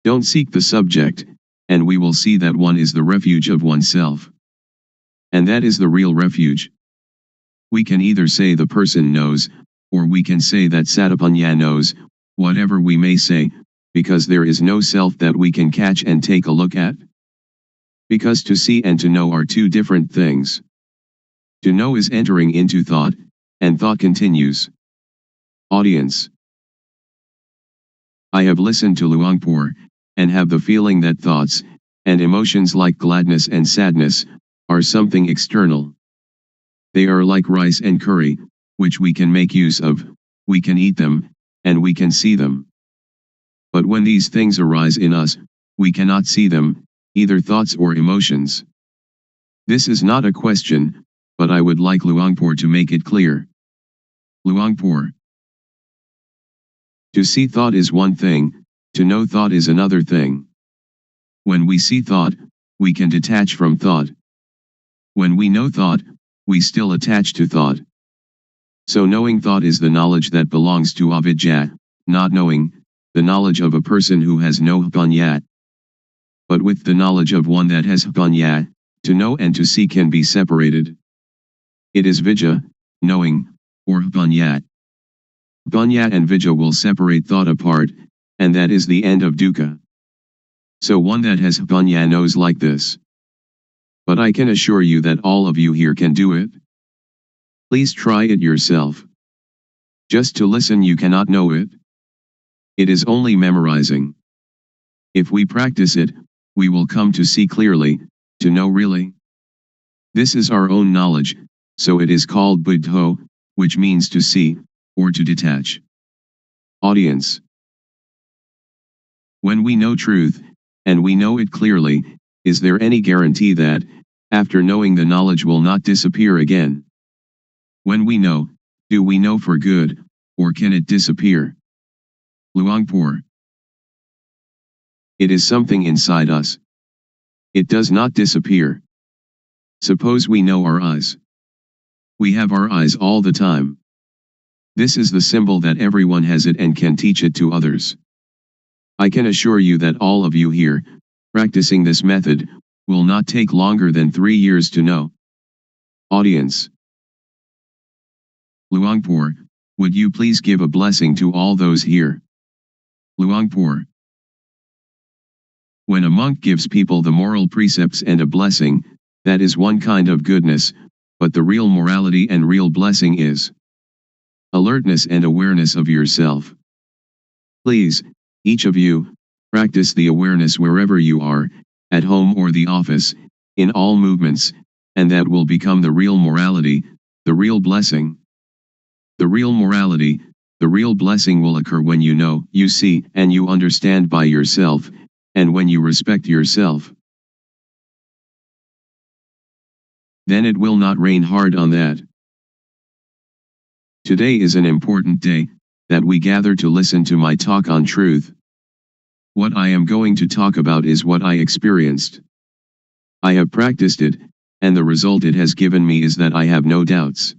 Don't seek the subject, and we will see that one is the refuge of oneself. And that is the real refuge. We can either say the person knows, or we can say that Satapanya knows, whatever we may say, because there is no self that we can catch and take a look at. Because to see and to know are two different things. To know is entering into thought, and thought continues. Audience. I have listened to Luangpor, and have the feeling that thoughts, and emotions like gladness and sadness, are something external. They are like rice and curry, which we can make use of, we can eat them, and we can see them. But when these things arise in us, we cannot see them, either thoughts or emotions. This is not a question, but I would like Luangpor to make it clear. Luangpor. To see thought is one thing, to know thought is another thing. When we see thought, we can detach from thought. When we know thought, we still attach to thought. So knowing thought is the knowledge that belongs to avidya, not knowing, the knowledge of a person who has no panya. But with the knowledge of one that has panya, to know and to see can be separated. It is vidya, knowing, or panya. Panya and vidya will separate thought apart, and that is the end of dukkha. So one that has panya knows like this. But I can assure you that all of you here can do it. Please try it yourself. Just to listen you cannot know it. It is only memorizing. If we practice it, we will come to see clearly, to know really. This is our own knowledge, so it is called buddho, which means to see, or to detach. Audience. When we know truth, and we know it clearly, is there any guarantee that, after knowing the knowledge will not disappear again? When we know, do we know for good, or can it disappear? Luangpor. It is something inside us. It does not disappear. Suppose we know our eyes. We have our eyes all the time. This is the symbol that everyone has it and can teach it to others. I can assure you that all of you here, practicing this method, will not take longer than 3 years to know. Audience. Luangpor, would you please give a blessing to all those here? Luangpor. When a monk gives people the moral precepts and a blessing, that is one kind of goodness, but the real morality and real blessing is alertness and awareness of yourself. Please, each of you, practice the awareness wherever you are, at home or the office, in all movements, and that will become the real morality, the real blessing. The real morality, the real blessing will occur when you know, you see, and you understand by yourself, and when you respect yourself. Then it will not rain hard on that. Today is an important day, that we gather to listen to my talk on truth. What I am going to talk about is what I experienced. I have practiced it, and the result it has given me is that I have no doubts.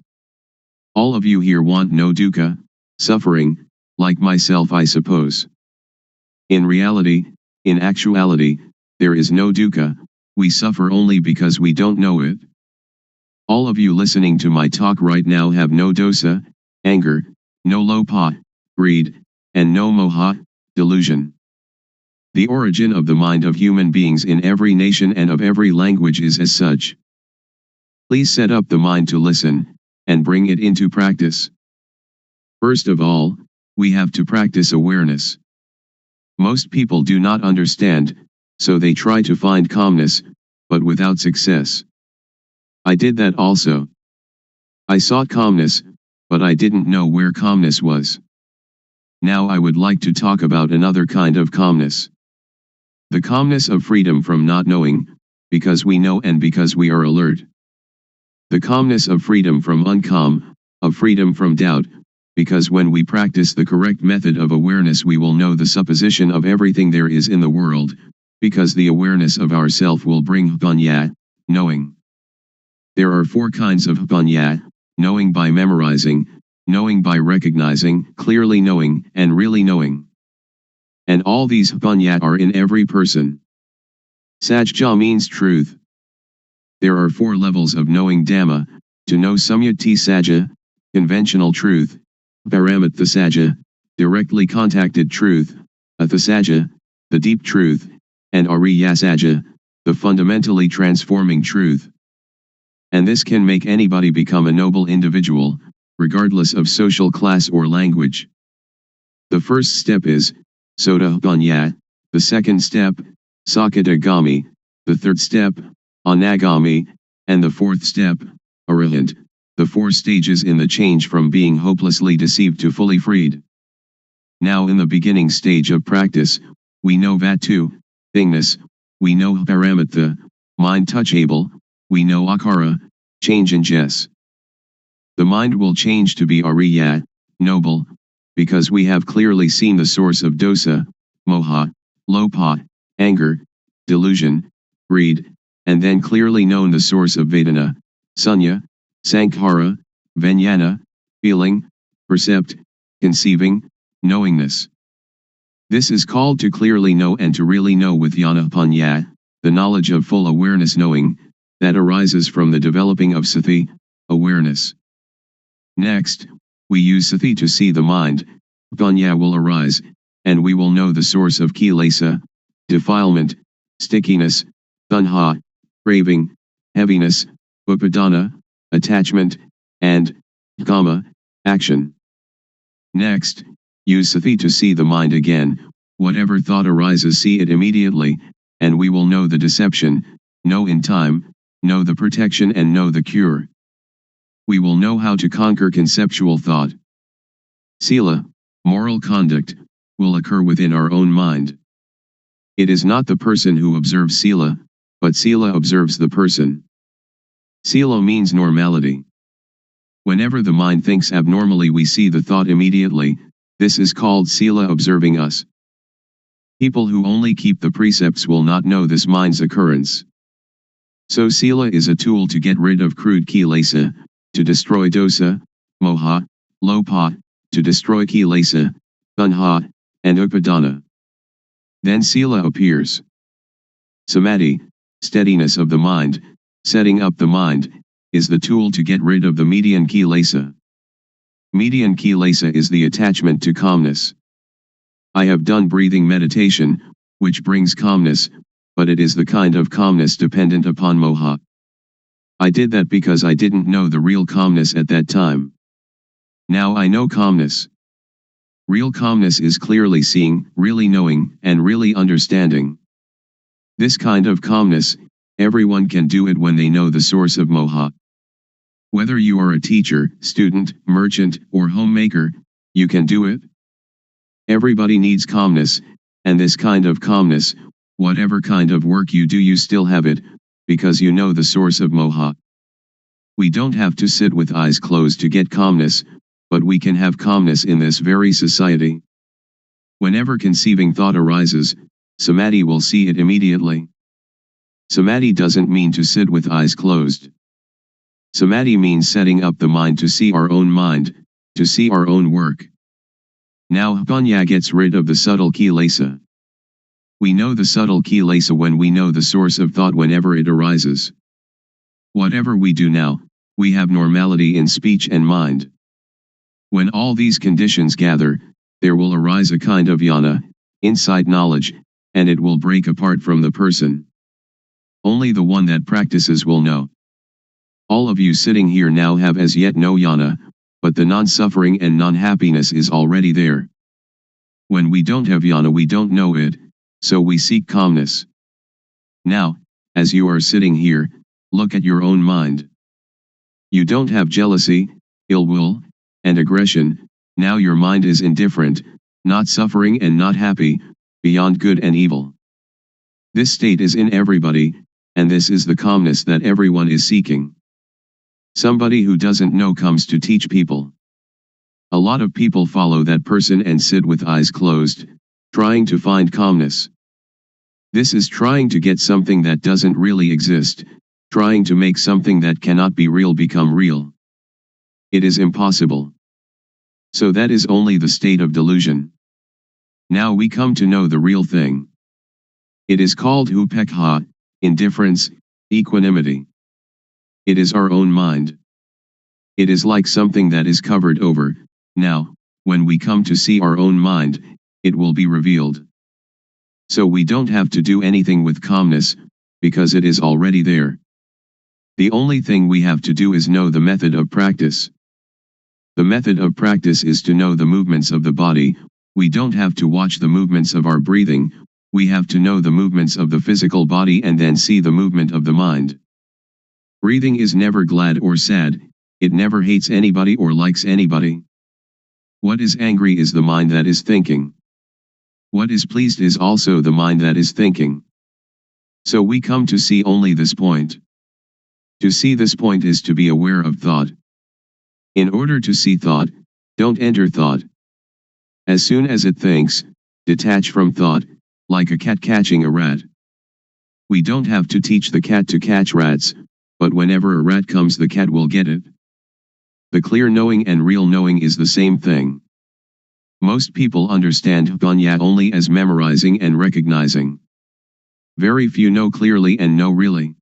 All of you here want no dukkha, suffering, like myself I suppose. In reality, in actuality, there is no dukkha, we suffer only because we don't know it. All of you listening to my talk right now have no dosa, anger, no lopha, greed, and no moha, delusion. The origin of the mind of human beings in every nation and of every language is as such. Please set up the mind to listen, and bring it into practice. First of all, we have to practice awareness. Most people do not understand, so they try to find calmness, but without success. I did that also. I sought calmness, but I didn't know where calmness was. Now I would like to talk about another kind of calmness. The calmness of freedom from not knowing, because we know and because we are alert. The calmness of freedom from uncalm, of freedom from doubt, because when we practice the correct method of awareness we will know the supposition of everything there is in the world, because the awareness of ourself will bring panya, knowing. There are 4 kinds of panya, knowing by memorizing, knowing by recognizing, clearly knowing, and really knowing. And all these panya are in every person. Sajja means truth. There are 4 levels of knowing Dhamma, to know Samyati Sajja, conventional truth, Paramatha Sajja, directly contacted truth, Atha Sajja, the deep truth, and Ariya Sajja, the fundamentally transforming truth. And this can make anybody become a noble individual, regardless of social class or language. The first step is Sotapanya, the second step, Sakadagami, the third step, Anagami, and the fourth step, Arahant, the 4 stages in the change from being hopelessly deceived to fully freed. Now in the beginning stage of practice, we know Vatu, thingness, we know Paramatha, mind touchable, we know Akara, change in Jess. The mind will change to be Ariya, noble, because we have clearly seen the source of dosa, moha, lopha, anger, delusion, greed, and then clearly known the source of Vedana, sunya, sankhara, vijnana, feeling, percept, conceiving, knowingness. This is called to clearly know and to really know with jnana-panya, the knowledge of full awareness knowing, that arises from the developing of sati, awareness. Next, we use sati to see the mind, panya will arise, and we will know the source of kilesa, defilement, stickiness, tanha, craving, heaviness, upadana, attachment, and kama, action. Next, use sati to see the mind again, whatever thought arises see it immediately, and we will know the deception, know in time, know the protection and know the cure. We will know how to conquer conceptual thought. Sila, moral conduct, will occur within our own mind. It is not the person who observes Sila, but Sila observes the person. Sila means normality. Whenever the mind thinks abnormally we see the thought immediately, this is called Sila observing us. People who only keep the precepts will not know this mind's occurrence. So Sila is a tool to get rid of crude kilesa, to destroy dosa, moha, lopa, to destroy kilesa, tanha, and upadana. Then sila appears. Samadhi, steadiness of the mind, setting up the mind, is the tool to get rid of the median kilesa. Median kilesa is the attachment to calmness. I have done breathing meditation, which brings calmness, but it is the kind of calmness dependent upon moha. I did that because I didn't know the real calmness at that time. Now I know calmness. Real calmness is clearly seeing, really knowing, and really understanding. This kind of calmness, everyone can do it when they know the source of moha. Whether you are a teacher, student, merchant, or homemaker, you can do it. Everybody needs calmness, and this kind of calmness, whatever kind of work you do, you still have it, because you know the source of moha. We don't have to sit with eyes closed to get calmness, but we can have calmness in this very society. Whenever conceiving thought arises, samadhi will see it immediately. Samadhi doesn't mean to sit with eyes closed. Samadhi means setting up the mind to see our own mind, to see our own work. Now panya gets rid of the subtle kilesa. We know the subtle kilesa when we know the source of thought whenever it arises. Whatever we do now, we have normality in speech and mind. When all these conditions gather, there will arise a kind of jnana, insight knowledge, and it will break apart from the person. Only the one that practices will know. All of you sitting here now have as yet no jnana, but the non-suffering and non-happiness is already there. When we don't have jnana, we don't know it, so we seek calmness. Now, as you are sitting here, look at your own mind. You don't have jealousy, ill will, and aggression. Now your mind is indifferent, not suffering and not happy, beyond good and evil. This state is in everybody, and this is the calmness that everyone is seeking. Somebody who doesn't know comes to teach people. A lot of people follow that person and sit with eyes closed, trying to find calmness. This is trying to get something that doesn't really exist, trying to make something that cannot be real become real. It is impossible. So that is only the state of delusion. Now we come to know the real thing. It is called upekha, indifference, equanimity. It is our own mind. It is like something that is covered over. Now, when we come to see our own mind, it will be revealed. So we don't have to do anything with calmness, because it is already there. The only thing we have to do is know the method of practice. The method of practice is to know the movements of the body. We don't have to watch the movements of our breathing, we have to know the movements of the physical body and then see the movement of the mind. Breathing is never glad or sad, it never hates anybody or likes anybody. What is angry is the mind that is thinking. What is pleased is also the mind that is thinking. So we come to see only this point. To see this point is to be aware of thought. In order to see thought, don't enter thought. As soon as it thinks, detach from thought, like a cat catching a rat. We don't have to teach the cat to catch rats, but whenever a rat comes, the cat will get it. The clear knowing and real knowing is the same thing. Most people understand panya only as memorizing and recognizing. Very few know clearly and know really.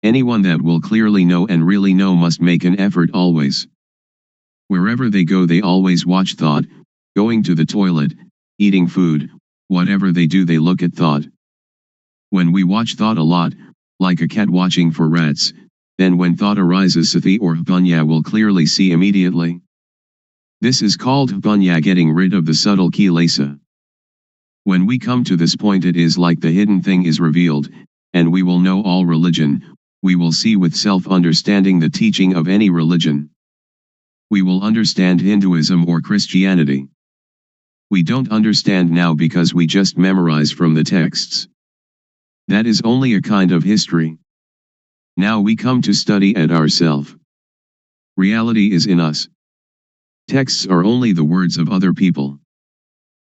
Anyone that will clearly know and really know must make an effort always. Wherever they go, they always watch thought, going to the toilet, eating food, whatever they do, they look at thought. When we watch thought a lot, like a cat watching for rats, then when thought arises, sati or panya will clearly see immediately. This is called panya, getting rid of the subtle kilesa. When we come to this point, it is like the hidden thing is revealed, and we will know all religion, we will see with self-understanding the teaching of any religion. We will understand Hinduism or Christianity. We don't understand now because we just memorize from the texts. That is only a kind of history. Now we come to study at ourself. Reality is in us. Texts are only the words of other people.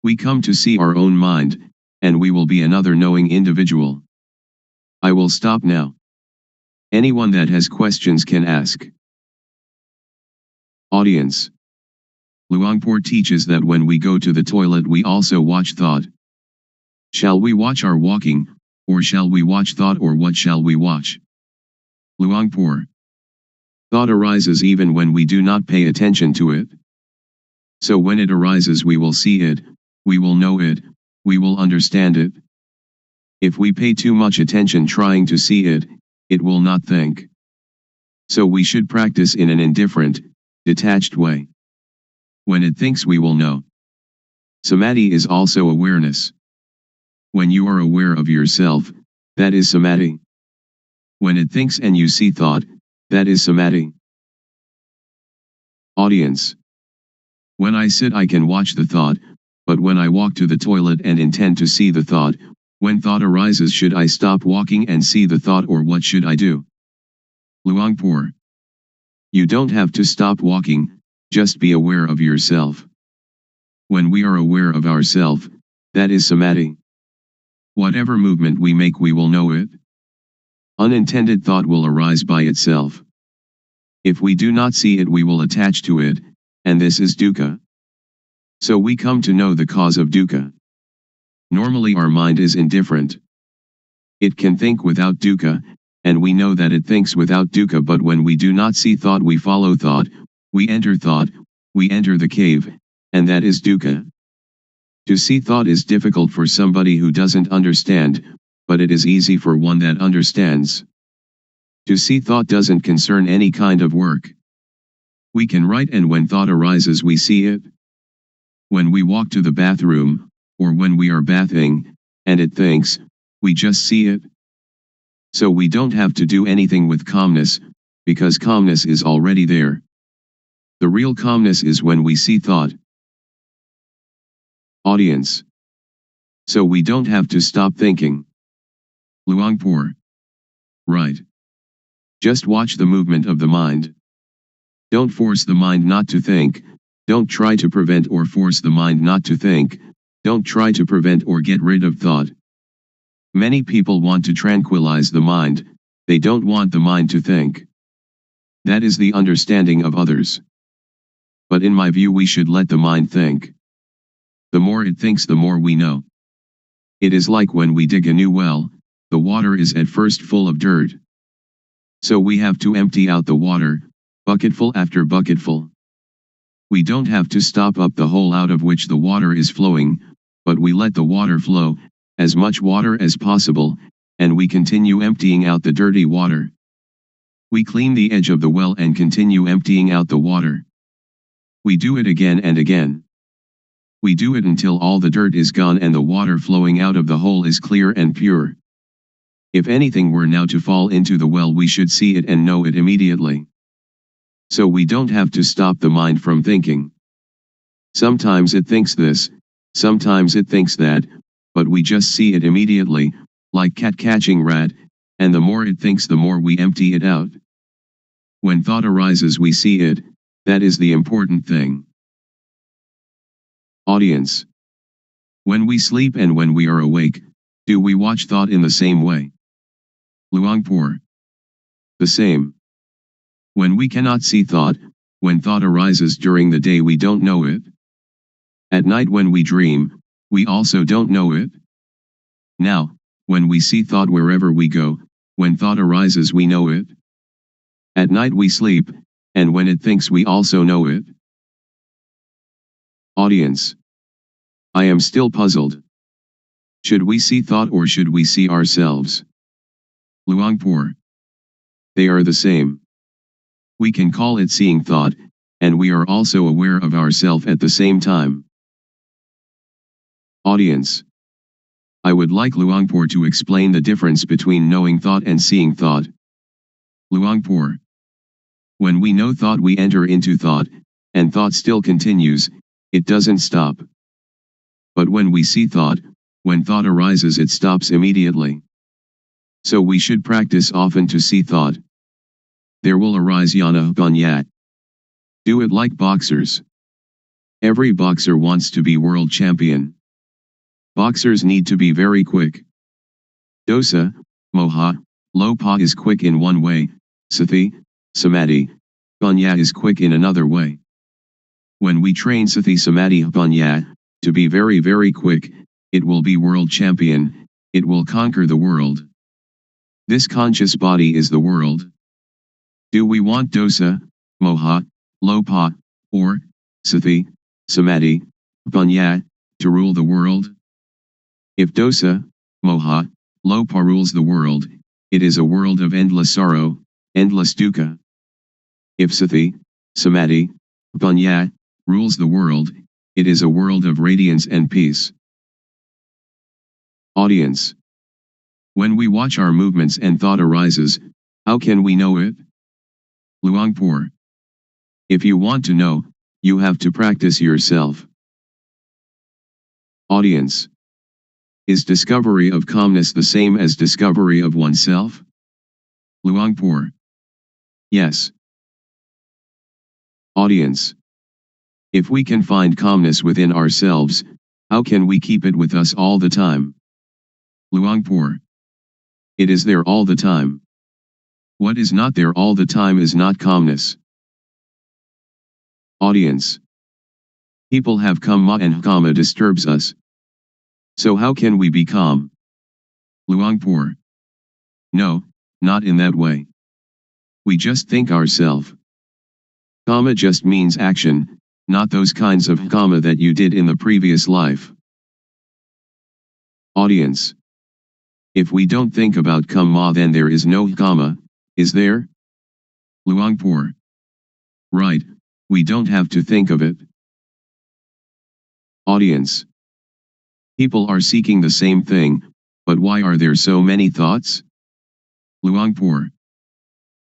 We come to see our own mind, and we will be another knowing individual. I will stop now. Anyone that has questions can ask. Audience. Luangpor teaches that when we go to the toilet we also watch thought. Shall we watch our walking, or shall we watch thought, or what shall we watch? Luangpor. Thought arises even when we do not pay attention to it. So when it arises we will see it, we will know it, we will understand it. If we pay too much attention trying to see it, it will not think. So we should practice in an indifferent, detached way. When it thinks we will know. Samadhi is also awareness. When you are aware of yourself, that is samadhi. When it thinks and you see thought, that is samadhi. Audience. When I sit I can watch the thought, but when I walk to the toilet and intend to see the thought, when thought arises should I stop walking and see the thought, or what should I do? Luangpor. You don't have to stop walking, just be aware of yourself. When we are aware of ourself, that is samadhi. Whatever movement we make we will know it. Unintended thought will arise by itself. If we do not see it we will attach to it, and this is dukkha. So we come to know the cause of dukkha. Normally our mind is indifferent. It can think without dukkha, and we know that it thinks without dukkha, but when we do not see thought we follow thought, we enter the cave, and that is dukkha. To see thought is difficult for somebody who doesn't understand, but it is easy for one that understands. To see thought doesn't concern any kind of work. We can write, and when thought arises we see it. When we walk to the bathroom, or when we are bathing, and it thinks, we just see it. So we don't have to do anything with calmness, because calmness is already there. The real calmness is when we see thought. Audience. So we don't have to stop thinking. Luangpor. Right. Just watch the movement of the mind. Don't force the mind not to think, don't try to prevent or force the mind not to think, don't try to prevent or get rid of thought. Many people want to tranquilize the mind, they don't want the mind to think. That is the understanding of others. But in my view we should let the mind think. The more it thinks the more we know. It is like when we dig a new well, the water is at first full of dirt. So we have to empty out the water, bucketful after bucketful. We don't have to stop up the hole out of which the water is flowing, but we let the water flow, as much water as possible, and we continue emptying out the dirty water. We clean the edge of the well and continue emptying out the water. We do it again and again. We do it until all the dirt is gone and the water flowing out of the hole is clear and pure. If anything were now to fall into the well we should see it and know it immediately. So we don't have to stop the mind from thinking. Sometimes it thinks this, sometimes it thinks that, but we just see it immediately, like cat catching rat, and the more it thinks the more we empty it out. When thought arises we see it, that is the important thing. Audience. When we sleep and when we are awake, do we watch thought in the same way? Luangpor. The same. When we cannot see thought, when thought arises during the day we don't know it. At night when we dream, we also don't know it. Now, when we see thought wherever we go, when thought arises we know it. At night we sleep, and when it thinks we also know it. Audience. I am still puzzled. Should we see thought or should we see ourselves? Luangpor. They are the same. We can call it seeing thought, and we are also aware of ourself at the same time. Audience. I would like Luangpor to explain the difference between knowing thought and seeing thought. Luangpor. When we know thought we enter into thought, and thought still continues, it doesn't stop. But when we see thought, when thought arises it stops immediately. So we should practice often to see thought. There will arise yana ganyat. Do it like boxers. Every boxer wants to be world champion. Boxers need to be very quick. Dosa, moha, lopa is quick in one way, sati, samadhi, Panya is quick in another way. When we train Sati Samadhi Panya to be very very quick, it will be world champion, it will conquer the world. This conscious body is the world. Do we want dosa, moha, lopa, or Sati, Samadhi, Panya to rule the world? If dosa, moha, lopa rules the world, it is a world of endless sorrow, endless dukkha. If Sati, Samadhi, Panya rules the world, it is a world of radiance and peace. Audience. When we watch our movements and thought arises, how can we know it? Luangpor. If you want to know, you have to practice yourself. Audience. Is discovery of calmness the same as discovery of oneself? Luangpor. Yes. Audience. If we can find calmness within ourselves, how can we keep it with us all the time? Luangpor. It is there all the time. What is not there all the time is not calmness. Audience. People have kamma and kamma disturbs us. So how can we be calm? Luangpor. No, not in that way. We just think ourselves. Kamma just means action, not those kinds of kamma that you did in the previous life. Audience. If we don't think about kamma, then there is no kamma, is there? Luangpor. Right, we don't have to think of it. Audience. People are seeking the same thing, but why are there so many thoughts? Luangpor.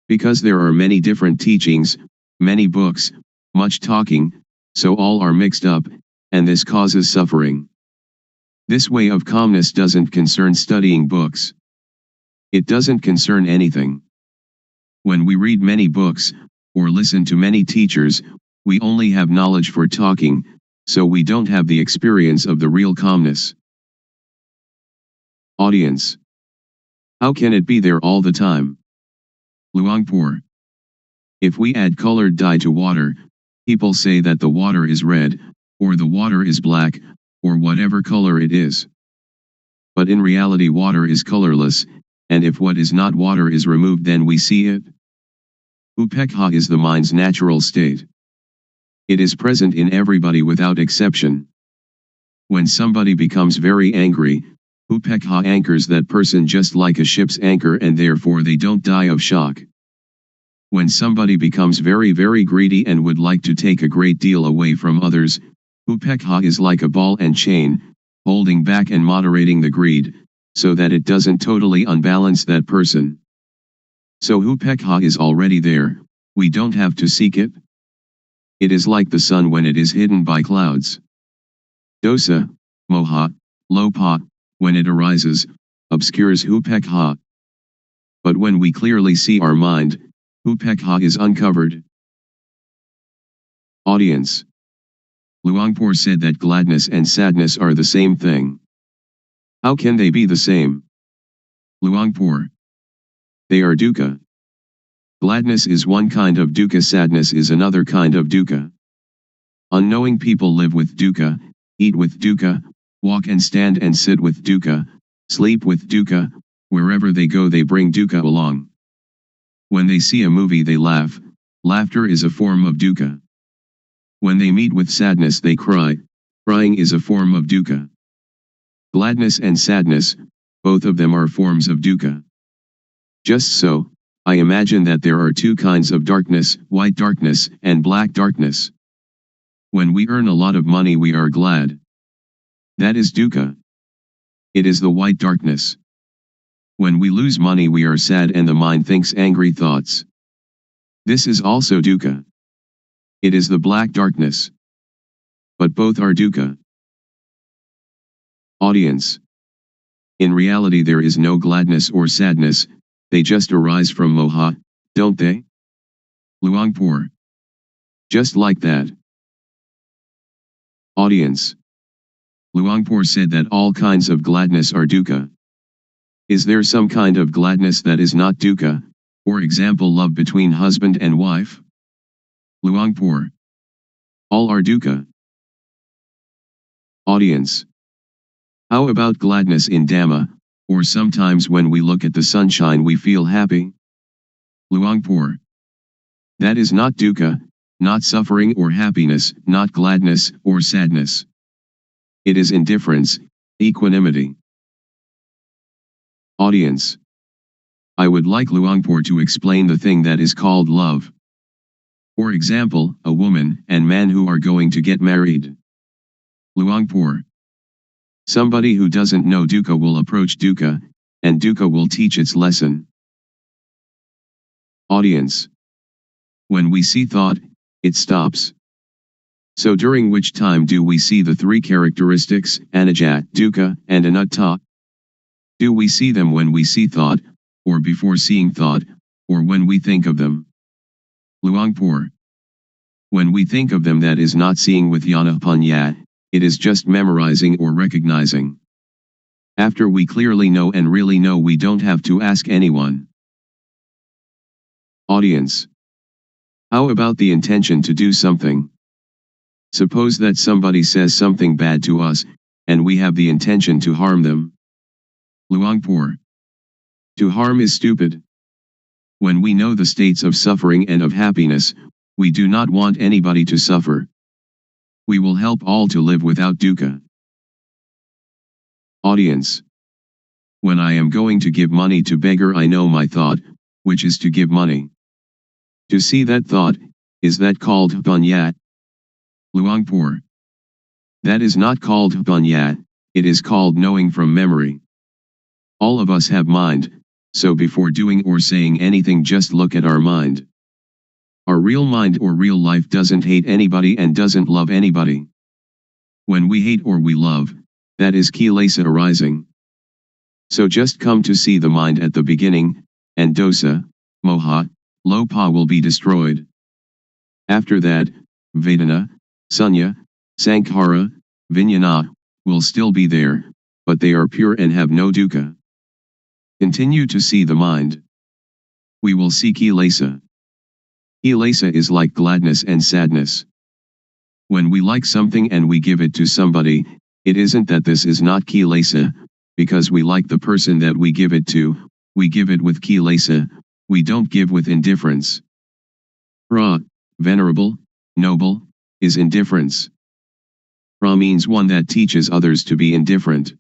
Because there are many different teachings, many books, much talking, so all are mixed up, and this causes suffering. This way of calmness doesn't concern studying books. It doesn't concern anything. When we read many books, or listen to many teachers, we only have knowledge for talking, so we don't have the experience of the real calmness. Audience. How can it be there all the time? Luangpor. If we add colored dye to water, people say that the water is red, or the water is black, or whatever color it is. But in reality water is colorless, and if what is not water is removed then we see it. Upekkha is the mind's natural state. It is present in everybody without exception. When somebody becomes very angry, upekkha anchors that person just like a ship's anchor and therefore they don't die of shock. When somebody becomes very very greedy and would like to take a great deal away from others, upekkha is like a ball and chain, holding back and moderating the greed, so that it doesn't totally unbalance that person. So upekkha is already there, we don't have to seek it. It is like the sun when it is hidden by clouds. Dosa, moha, lopa, when it arises, obscures upekkha. But when we clearly see our mind, upekkha is uncovered. Audience. Luangpor said that gladness and sadness are the same thing. How can they be the same? Luangpor. They are dukkha. Gladness is one kind of dukkha, sadness is another kind of dukkha. Unknowing people live with dukkha, eat with dukkha, walk and stand and sit with dukkha, sleep with dukkha, wherever they go they bring dukkha along. When they see a movie they laugh, laughter is a form of dukkha. When they meet with sadness they cry, crying is a form of dukkha. Gladness and sadness, both of them are forms of dukkha. Just so, I imagine that there are two kinds of darkness, white darkness and black darkness. When we earn a lot of money we are glad. That is dukkha. It is the white darkness. When we lose money we are sad and the mind thinks angry thoughts. This is also dukkha. It is the black darkness. But both are dukkha. Audience. In reality there is no gladness or sadness, they just arise from moha, don't they? Luangpor. Just like that. Audience. Luangpor said that all kinds of gladness are dukkha. Is there some kind of gladness that is not dukkha, for example love between husband and wife? Luangpor. All are dukkha. Audience. How about gladness in Dhamma, or sometimes when we look at the sunshine we feel happy? Luangpor. That is not dukkha, not suffering or happiness, not gladness or sadness. It is indifference, equanimity. Audience. I would like Luangpor to explain the thing that is called love. For example, a woman and man who are going to get married. Luangpor. Somebody who doesn't know dukkha will approach dukkha, and dukkha will teach its lesson. Audience. When we see thought, it stops. So during which time do we see the three characteristics, anicca, dukkha, and anatta? Do we see them when we see thought, or before seeing thought, or when we think of them? Luangpor. When we think of them, that is not seeing with jnana panya, it is just memorizing or recognizing. After we clearly know and really know, we don't have to ask anyone. Audience. How about the intention to do something? Suppose that somebody says something bad to us, and we have the intention to harm them. Luangpor. To harm is stupid. When we know the states of suffering and of happiness, we do not want anybody to suffer. We will help all to live without dukkha. Audience. When I am going to give money to beggar, I know my thought, which is to give money. To see that thought, is that called panya? Luangpor. That is not called panya, it is called knowing from memory. All of us have mind, so before doing or saying anything, just look at our mind. Our real mind or real life doesn't hate anybody and doesn't love anybody. When we hate or we love, that is kilesa arising. So just come to see the mind at the beginning, and dosa, moha, lopa will be destroyed. After that, vedana, sunya, sankhara, vijnana, will still be there, but they are pure and have no dukkha. Continue to see the mind. We will see kilesa. Kilesa is like gladness and sadness. When we like something and we give it to somebody, it isn't that this is not kilesa, because we like the person that we give it to, we give it with kilesa, we don't give with indifference. Pra, venerable, noble, is indifference. Pra means one that teaches others to be indifferent.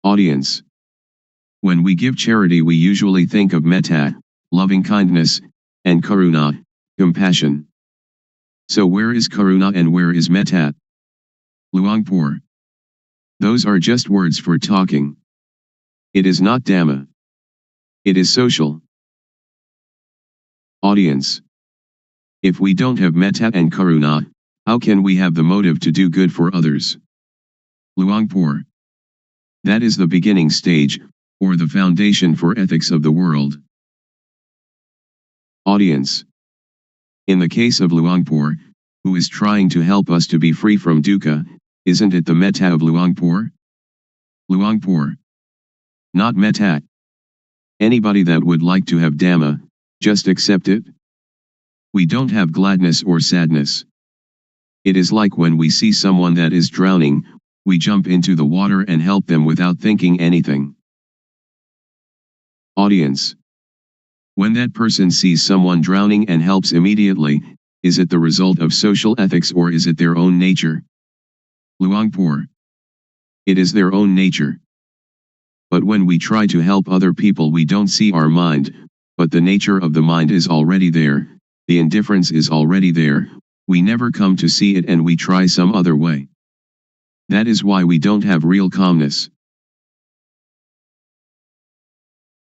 Audience. When we give charity, we usually think of metta, loving kindness, and karuna, compassion. So where is karuna and where is metta? Luangpor. Those are just words for talking. It is not Dhamma. It is social. Audience. If we don't have metta and karuna, how can we have the motive to do good for others? Luangpor. That is the beginning stage, or the foundation for ethics of the world. Audience. In the case of Luangpor, who is trying to help us to be free from dukkha, isn't it the metta of Luangpor? Luangpor. Not metta. Anybody that would like to have Dhamma, just accept it. We don't have gladness or sadness. It is like when we see someone that is drowning, we jump into the water and help them without thinking anything. Audience. When that person sees someone drowning and helps immediately, is it the result of social ethics or is it their own nature? Luangpor. It is their own nature. But when we try to help other people, we don't see our mind, but the nature of the mind is already there, the indifference is already there, we never come to see it and we try some other way. That is why we don't have real calmness.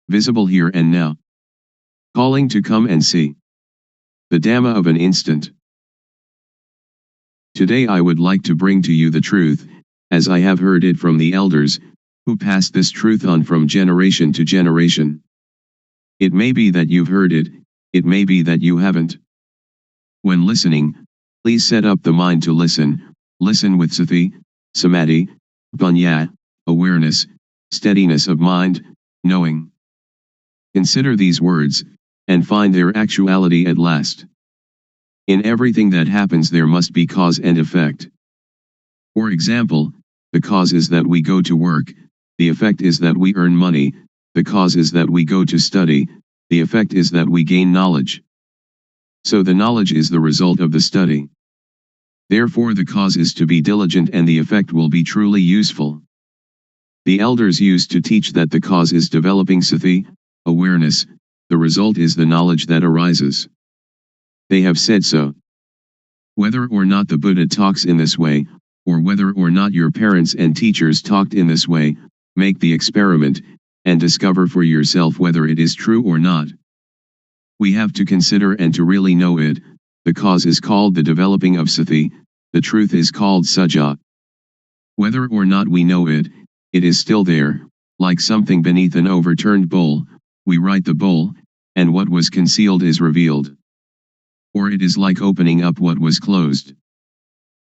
Visible here and now. Calling to come and see. The Dhamma of an instant. Today I would like to bring to you the truth, as I have heard it from the elders, who passed this truth on from generation to generation. It may be that you've heard it, it may be that you haven't. When listening, please set up the mind to listen, listen with sati, samadhi, panya, awareness, steadiness of mind, knowing. Consider these words, and find their actuality at last. In everything that happens there must be cause and effect. For example, the cause is that we go to work, the effect is that we earn money, the cause is that we go to study, the effect is that we gain knowledge. So the knowledge is the result of the study. Therefore the cause is to be diligent and the effect will be truly useful. The elders used to teach that the cause is developing sati, awareness, the result is the knowledge that arises. They have said so. Whether or not the Buddha talks in this way, or whether or not your parents and teachers talked in this way, make the experiment, and discover for yourself whether it is true or not. We have to consider and to really know it. The cause is called the developing of sati, the truth is called sajja. Whether or not we know it, it is still there, like something beneath an overturned bowl, we right the bowl, and what was concealed is revealed. Or it is like opening up what was closed.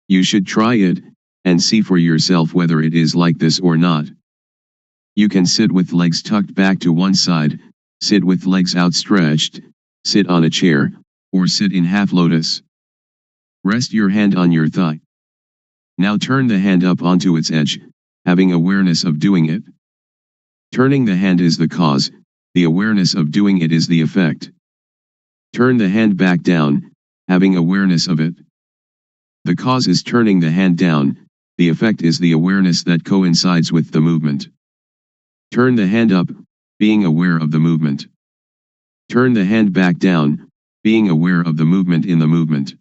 You should try it, and see for yourself whether it is like this or not. You can sit with legs tucked back to one side, sit with legs outstretched, sit on a chair, or sit in half lotus. Rest your hand on your thigh. Now turn the hand up onto its edge, having awareness of doing it. Turning the hand is the cause, the awareness of doing it is the effect. Turn the hand back down, having awareness of it. The cause is turning the hand down, the effect is the awareness that coincides with the movement. Turn the hand up, being aware of the movement. Turn the hand back down, being aware of the movement in the movement.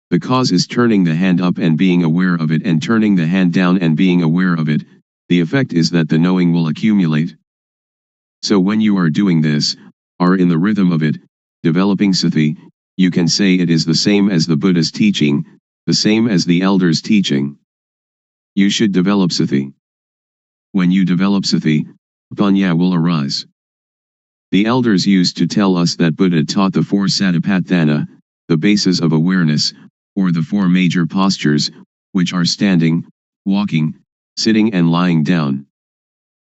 The cause is turning the hand up and being aware of it and turning the hand down and being aware of it, the effect is that the knowing will accumulate. So when you are doing this, are in the rhythm of it, developing sati, you can say it is the same as the Buddha's teaching, the same as the elders' teaching. You should develop sati. When you develop sati, panya will arise. The elders used to tell us that Buddha taught the four satipatthana, the bases of awareness, or the four major postures, which are standing, walking, sitting and lying down.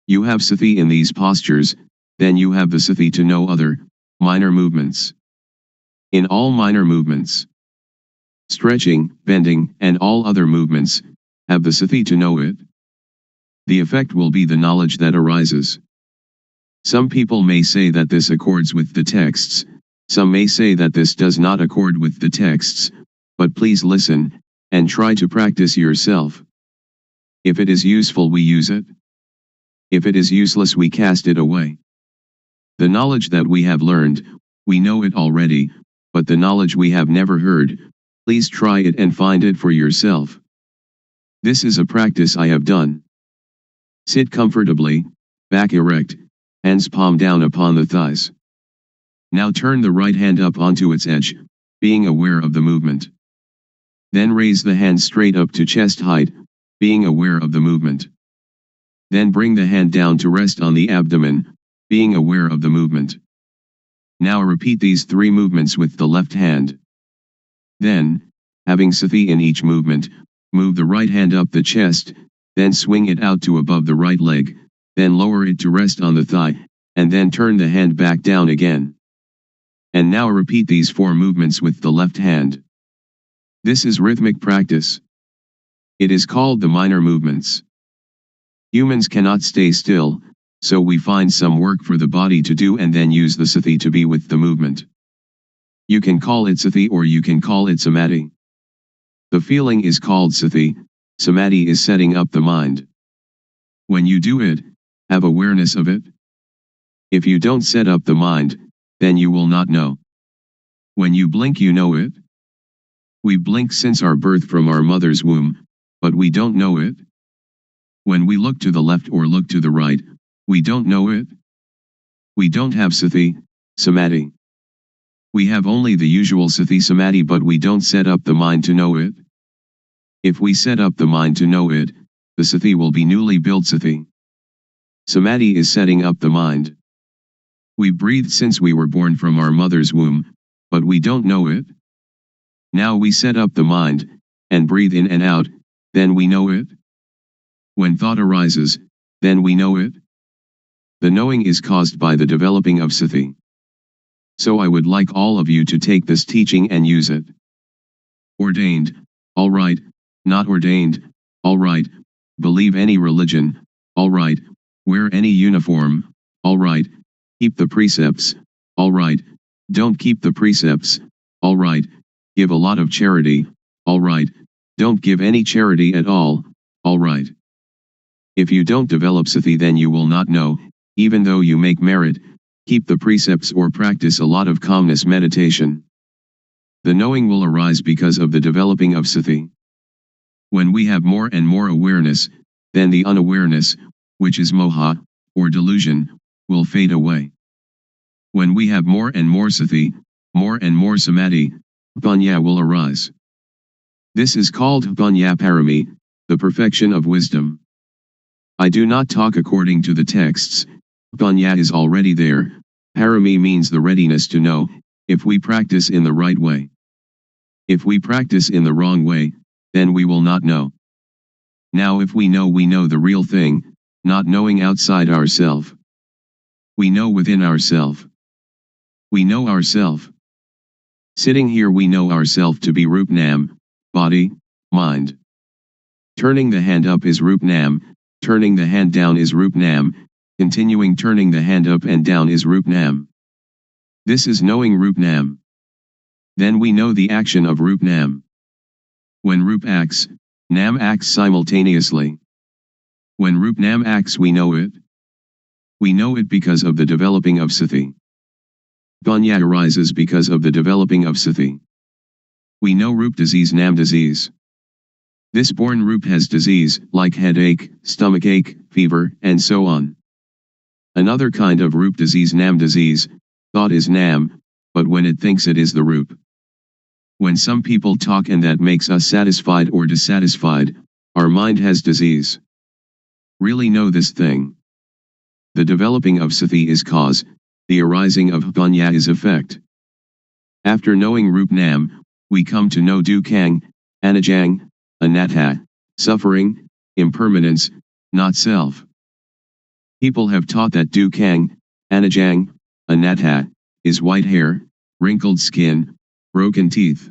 You have sati in these postures, then you have the sati to know other, minor movements. In all minor movements, stretching, bending, and all other movements, have the sati to know it. The effect will be the knowledge that arises. Some people may say that this accords with the texts, some may say that this does not accord with the texts, but please listen, and try to practice yourself. If it is useful we use it. If it is useless we cast it away. The knowledge that we have learned, we know it already, but the knowledge we have never heard, please try it and find it for yourself. This is a practice I have done. Sit comfortably, back erect, hands palm down upon the thighs. Now turn the right hand up onto its edge, being aware of the movement. Then raise the hand straight up to chest height, being aware of the movement. Then bring the hand down to rest on the abdomen, being aware of the movement. Now repeat these three movements with the left hand. Then, having sati in each movement, move the right hand up the chest, then swing it out to above the right leg, then lower it to rest on the thigh, and then turn the hand back down again. And now repeat these four movements with the left hand. This is rhythmic practice. It is called the minor movements. Humans cannot stay still, so we find some work for the body to do and then use the sati to be with the movement. You can call it sati or you can call it samadhi. The feeling is called sati, samadhi is setting up the mind. When you do it, have awareness of it. If you don't set up the mind, then you will not know. When you blink you know it. We blink since our birth from our mother's womb, but we don't know it. When we look to the left or look to the right, we don't know it. We don't have sati, samadhi. We have only the usual sati samadhi but we don't set up the mind to know it. If we set up the mind to know it, the sati will be newly built sati. Samadhi is setting up the mind. We breathe since we were born from our mother's womb, but we don't know it. Now we set up the mind, and breathe in and out, then we know it. When thought arises, then we know it. The knowing is caused by the developing of sati. So I would like all of you to take this teaching and use it. Ordained, all right. Not ordained, all right. Believe any religion, all right. Wear any uniform, all right. Keep the precepts, all right. Don't keep the precepts, all right. Give a lot of charity, all right. Don't give any charity at all, all right. If you don't develop sati, then you will not know, even though you make merit, keep the precepts or practice a lot of calmness meditation. The knowing will arise because of the developing of sati. When we have more and more awareness, then the unawareness, which is moha, or delusion, will fade away. When we have more and more sati, more and more samadhi, panya will arise. This is called panya parami, the perfection of wisdom. I do not talk according to the texts. Panya is already there. Parami means the readiness to know, if we practice in the right way. If we practice in the wrong way, then we will not know. Now if we know the real thing, not knowing outside ourself. We know within ourself. We know ourself. Sitting here we know ourself to be Rup Nam, body, mind. Turning the hand up is Rup Nam, turning the hand down is Rup Nam, continuing turning the hand up and down is Rup Nam. This is knowing Rup Nam. Then we know the action of Rup Nam. When Rup acts, Nam acts simultaneously. When Rup Nam acts we know it. We know it because of the developing of sati. Panya arises because of the developing of sati. We know Rup disease, Nam disease. This born Rup has disease, like headache, stomachache, fever, and so on. Another kind of Rup disease, Nam disease, thought is Nam, but when it thinks it is the Rup. When some people talk and that makes us satisfied or dissatisfied, our mind has disease. Really know this thing. The developing of sati is cause, the arising of panya is effect. After knowing Rup Nam, we come to know dukkang, anajang, anatta, suffering, impermanence, not self. People have taught that dukkang, anajang, anatta, is white hair, wrinkled skin, broken teeth.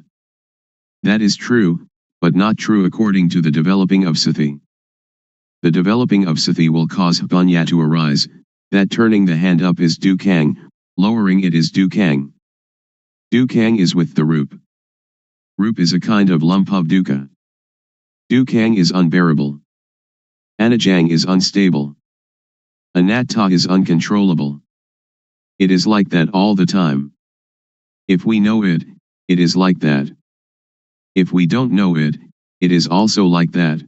That is true, but not true according to the developing of sati. The developing of sati will cause panya to arise, that turning the hand up is dukkang, lowering it is dukkang. Dukkang is with the Rup. Rup is a kind of lump of dukkha. Dukkang is unbearable. Anajang is unstable. Anatta is uncontrollable. It is like that all the time. If we know it, it is like that. If we don't know it, it is also like that.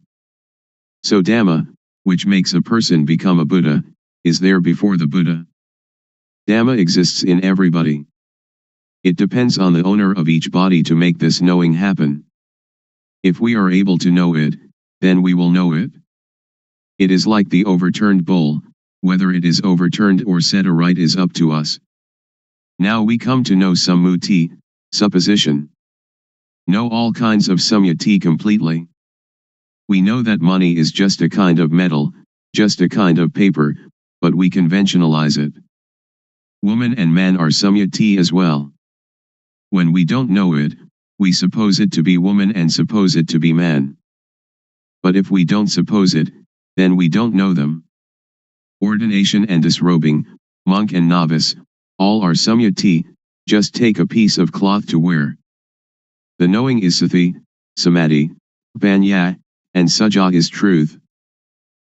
So Dhamma, which makes a person become a Buddha, is there before the Buddha. Dhamma exists in everybody. It depends on the owner of each body to make this knowing happen. If we are able to know it, then we will know it. It is like the overturned bowl, whether it is overturned or set aright is up to us. Now we come to know sammuti, supposition. Know all kinds of samyati completely. We know that money is just a kind of metal, just a kind of paper, but we conventionalize it. Woman and man are samyati as well. When we don't know it, we suppose it to be woman and suppose it to be man. But if we don't suppose it, then we don't know them. Ordination and disrobing, monk and novice, all are samyati, just take a piece of cloth to wear. The knowing is sati, samadhi, panya, and saja is truth.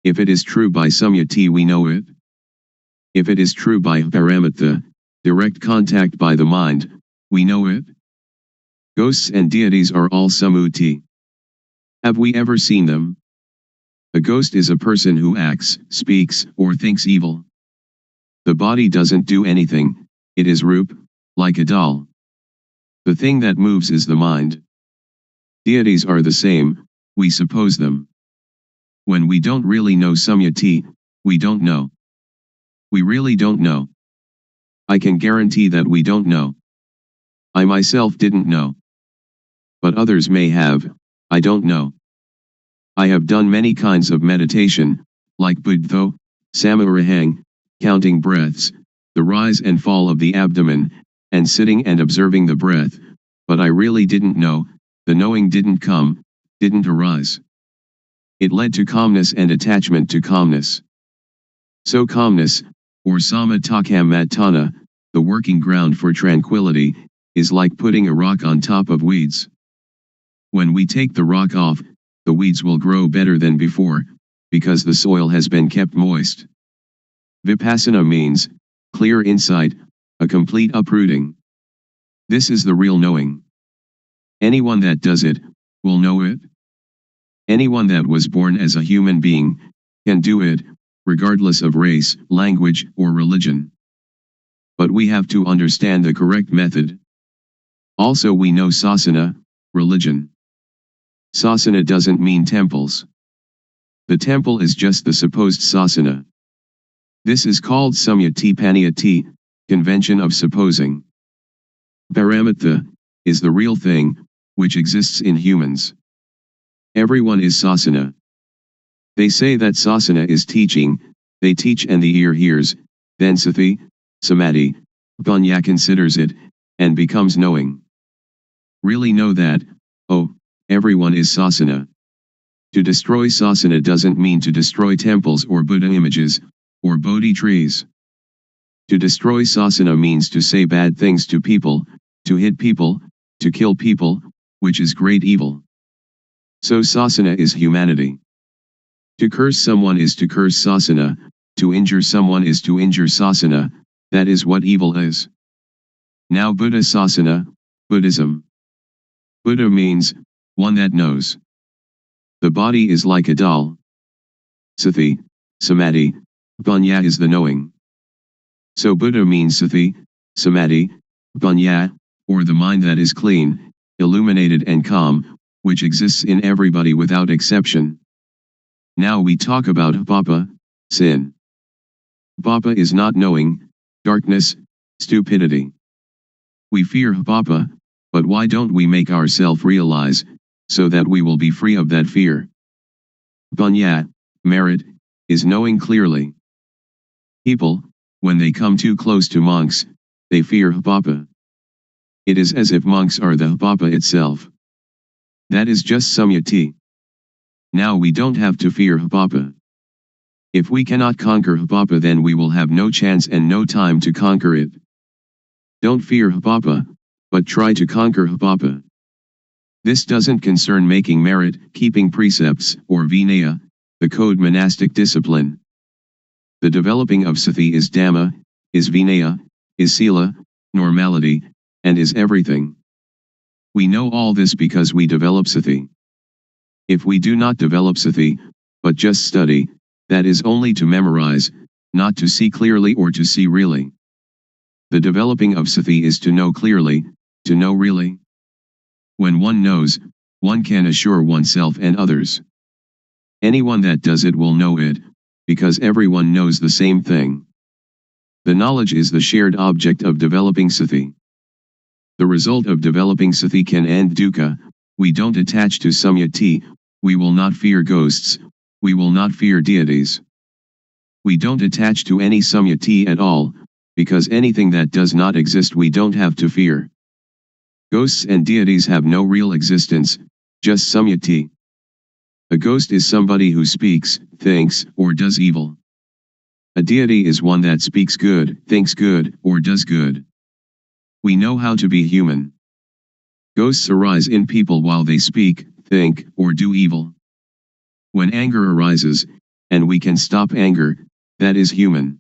If it is true by samyati we know it. If it is true by paramattha, direct contact by the mind, we know it. Ghosts and deities are all sammuti. Have we ever seen them? A ghost is a person who acts, speaks, or thinks evil. The body doesn't do anything, it is Rup, like a doll. The thing that moves is the mind. Deities are the same, we suppose them. When we don't really know samyati, we don't know. We really don't know. I can guarantee that we don't know. I myself didn't know. But others may have, I don't know. I have done many kinds of meditation, like Buddho, Samarahang, counting breaths, the rise and fall of the abdomen, and sitting and observing the breath, but I really didn't know, the knowing didn't come, didn't arise. It led to calmness and attachment to calmness. So calmness, or samatthana, the working ground for tranquility, is like putting a rock on top of weeds. When we take the rock off, the weeds will grow better than before, because the soil has been kept moist. Vipassana means clear insight, a complete uprooting. This is the real knowing. Anyone that does it, will know it. Anyone that was born as a human being, can do it, regardless of race, language, or religion. But we have to understand the correct method. Also we know sasana, religion. Sasana doesn't mean temples. The temple is just the supposed sasana. This is called samyati, convention of supposing. Paramatha is the real thing, which exists in humans. Everyone is sasana. They say that sasana is teaching, they teach and the ear hears, then sati, samadhi, panya considers it, and becomes knowing. Really know that, oh, everyone is sasana. To destroy sasana doesn't mean to destroy temples or Buddha images, or Bodhi trees. To destroy sasana means to say bad things to people, to hit people, to kill people, which is great evil. So sasana is humanity. To curse someone is to curse sasana, to injure someone is to injure sasana, that is what evil is. Now Buddha sasana, Buddhism. Buddha means, one that knows. The body is like a doll. Sati, samadhi, panya is the knowing. So Buddha means sati, samadhi, panya, or the mind that is clean, illuminated and calm, which exists in everybody without exception. Now we talk about papa, sin. Papa is not knowing, darkness, stupidity. We fear papa, but why don't we make ourselves realize, so that we will be free of that fear? Panya, merit, is knowing clearly. People, when they come too close to monks, they fear papa. It is as if monks are the papa itself. That is just samyati. Now we don't have to fear papa. If we cannot conquer papa, then we will have no chance and no time to conquer it. Don't fear papa, but try to conquer papa. This doesn't concern making merit, keeping precepts, or vinaya, the code monastic discipline. The developing of sati is dhamma, is vinaya, is sila, normality, and is everything. We know all this because we develop sati. If we do not develop sati, but just study, that is only to memorize, not to see clearly or to see really. The developing of sati is to know clearly, to know really. When one knows, one can assure oneself and others. Anyone that does it will know it, because everyone knows the same thing. The knowledge is the shared object of developing sati. The result of developing sati can end dukkha. We don't attach to samyati, we will not fear ghosts, we will not fear deities. We don't attach to any samyati at all, because anything that does not exist we don't have to fear. Ghosts and deities have no real existence, just samyati. A ghost is somebody who speaks, thinks, or does evil. A deity is one that speaks good, thinks good, or does good. We know how to be human. Ghosts arise in people while they speak, think, or do evil. When anger arises, and we can stop anger, that is human.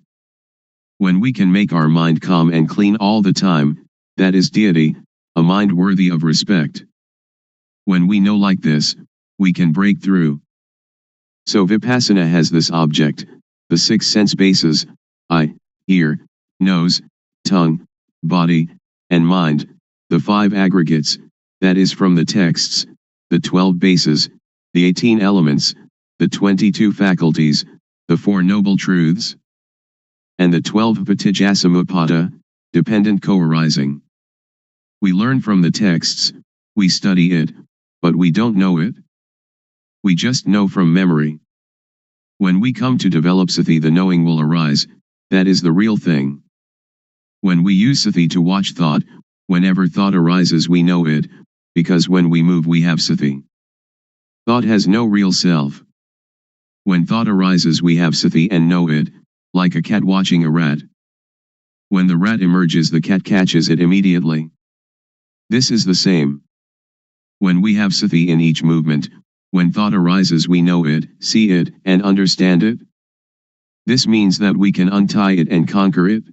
When we can make our mind calm and clean all the time, that is deity, a mind worthy of respect. When we know like this, we can break through. So Vipassana has this object, the 6 sense bases, eye, ear, nose, tongue, body, and mind, the 5 aggregates, that is from the texts, the 12 bases, the 18 elements, the 22 faculties, the 4 noble truths, and the 12 patijjasamuppada, dependent co-arising. We learn from the texts, we study it, but we don't know it. We just know from memory. When we come to develop sati, the knowing will arise, that is the real thing. When we use sati to watch thought, whenever thought arises we know it, because when we move we have sati. Thought has no real self. When thought arises we have sati and know it, like a cat watching a rat. When the rat emerges the cat catches it immediately. This is the same. When we have sati in each movement, when thought arises we know it, see it, and understand it. This means that we can untie it and conquer it.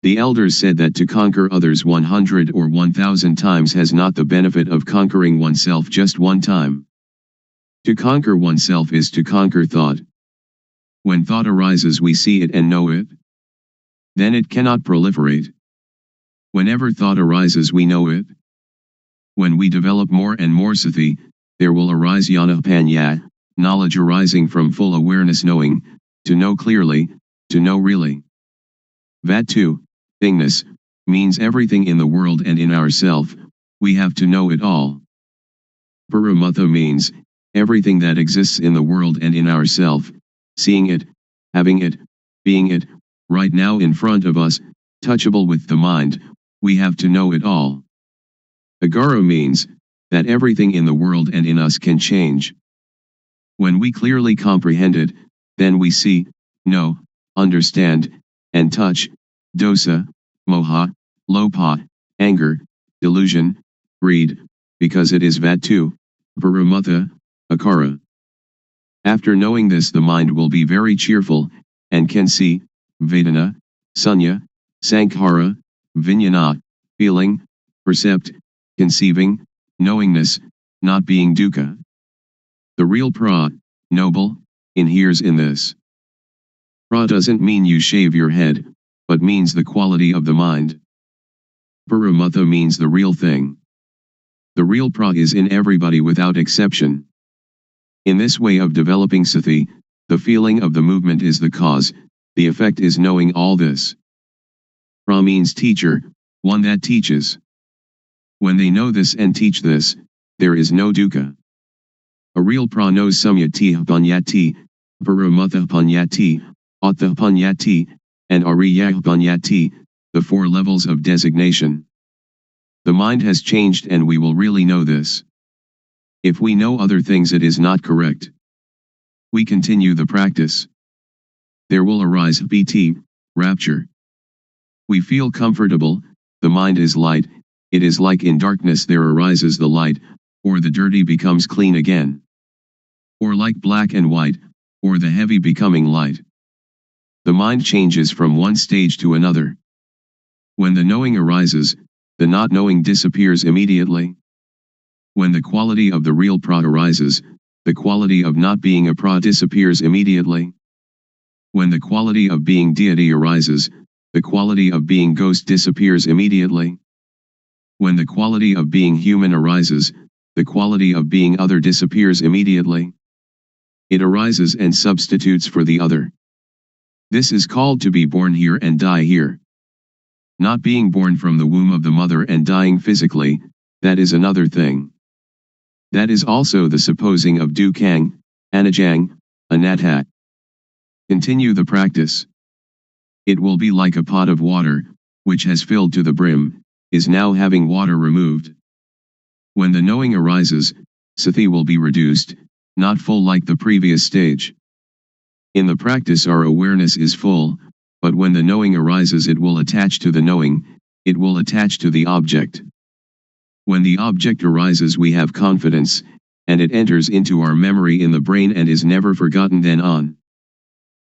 The elders said that to conquer others 100 or 1000 times has not the benefit of conquering oneself just one time. To conquer oneself is to conquer thought. When thought arises we see it and know it. Then it cannot proliferate. Whenever thought arises we know it. When we develop more and more sati, there will arise jnana panya, knowledge arising from full awareness knowing, to know clearly, to know really. Vatu, thingness, means everything in the world and in ourself, we have to know it all. Paramatha means, everything that exists in the world and in ourself, seeing it, having it, being it, right now in front of us, touchable with the mind, we have to know it all. Agara means, that everything in the world and in us can change. When we clearly comprehend it, then we see, know, understand, and touch, dosa, moha, lopa, anger, delusion, greed, because it is vatu, paramatha, akara. After knowing this the mind will be very cheerful, and can see, vedana, sunya, sankhara, vijnana, feeling, percept, conceiving, knowingness, not being dukkha. The real pra, noble, inheres in this. Pra doesn't mean you shave your head, but means the quality of the mind. Paramatha means the real thing. The real pra is in everybody without exception. In this way of developing sati, the feeling of the movement is the cause, the effect is knowing all this. Pra means teacher, one that teaches. When they know this and teach this, there is no dukkha. A real pra knows samyati panyati, paramatha panyati, attha panyati, and ariya panyati, the four levels of designation. The mind has changed and we will really know this. If we know other things it is not correct. We continue the practice. There will arise piti, rapture. We feel comfortable, the mind is light, it is like in darkness there arises the light, or the dirty becomes clean again. Or like black and white, or the heavy becoming light. The mind changes from one stage to another. When the knowing arises, the not knowing disappears immediately. When the quality of the real pra arises, the quality of not being a pra disappears immediately. When the quality of being deity arises, the quality of being ghost disappears immediately. When the quality of being human arises, the quality of being other disappears immediately. It arises and substitutes for the other. This is called to be born here and die here. Not being born from the womb of the mother and dying physically, that is another thing. That is also the supposing of dukkang, anajang, anatta. Continue the practice. It will be like a pot of water, which has filled to the brim, is now having water removed. When the knowing arises, sati will be reduced, not full like the previous stage. In the practice our awareness is full, but when the knowing arises it will attach to the knowing, it will attach to the object. When the object arises we have confidence, and it enters into our memory in the brain and is never forgotten then on.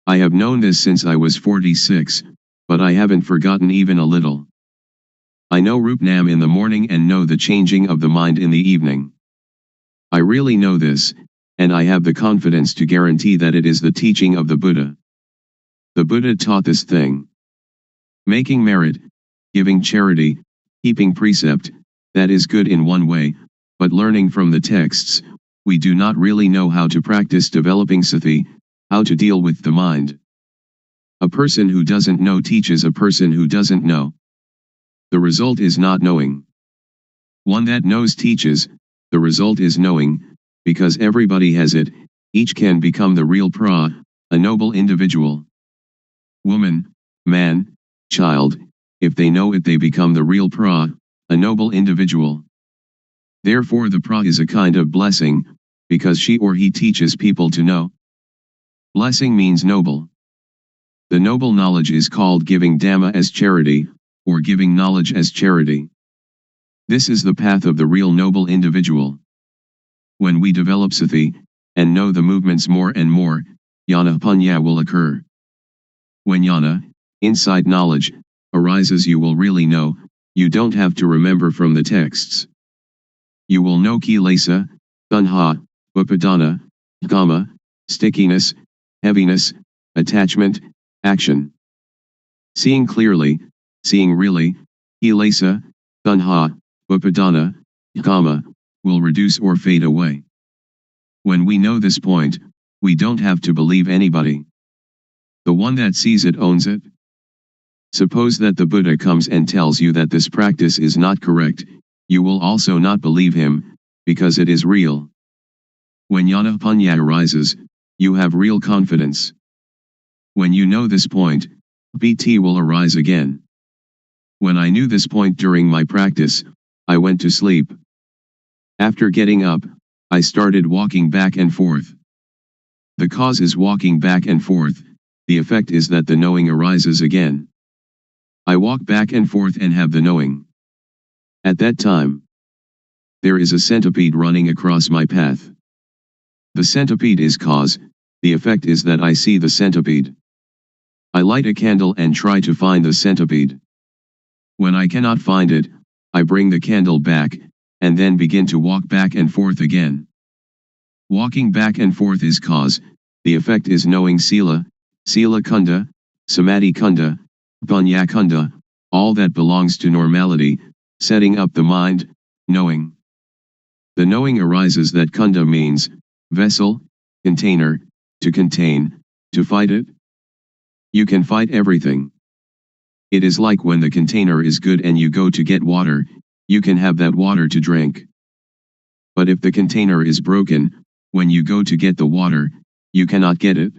I have known this since I was 46, but I haven't forgotten even a little. I know Rupnam in the morning and know the changing of the mind in the evening. I really know this, and I have the confidence to guarantee that it is the teaching of the Buddha. The Buddha taught this thing. Making merit, giving charity, keeping precept, that is good in one way, but learning from the texts, we do not really know how to practice developing sati, how to deal with the mind. A person who doesn't know teaches a person who doesn't know. The result is not knowing. One that knows teaches, the result is knowing, because everybody has it, each can become the real pra, a noble individual. Woman, man, child, if they know it they become the real pra, a noble individual. Therefore the pra is a kind of blessing, because she or he teaches people to know. Blessing means noble. The noble knowledge is called giving Dhamma as charity, or giving knowledge as charity. This is the path of the real noble individual. When we develop sati, and know the movements more and more, jnana panya will occur. When jnana, insight knowledge, arises you will really know, you don't have to remember from the texts. You will know kilesa, tanha, upadana, kama, stickiness, heaviness, attachment, action. Seeing clearly, seeing really, kilesa, tanha, upadana, kama, will reduce or fade away. When we know this point, we don't have to believe anybody. The one that sees it owns it. Suppose that the Buddha comes and tells you that this practice is not correct, you will also not believe him, because it is real. When jnana panya arises, you have real confidence. When you know this point, BT will arise again. When I knew this point during my practice, I went to sleep. After getting up, I started walking back and forth. The cause is walking back and forth, the effect is that the knowing arises again. I walk back and forth and have the knowing. At that time, there is a centipede running across my path. The centipede is cause, the effect is that I see the centipede. I light a candle and try to find the centipede. When I cannot find it, I bring the candle back, and then begin to walk back and forth again. Walking back and forth is cause, the effect is knowing sila, sila kunda, samadhi kunda, panya kunda, all that belongs to normality, setting up the mind, knowing. The knowing arises that kunda means, vessel, container, to contain, to fight it. You can fight everything. It is like when the container is good and you go to get water, you can have that water to drink. But if the container is broken, when you go to get the water, you cannot get it.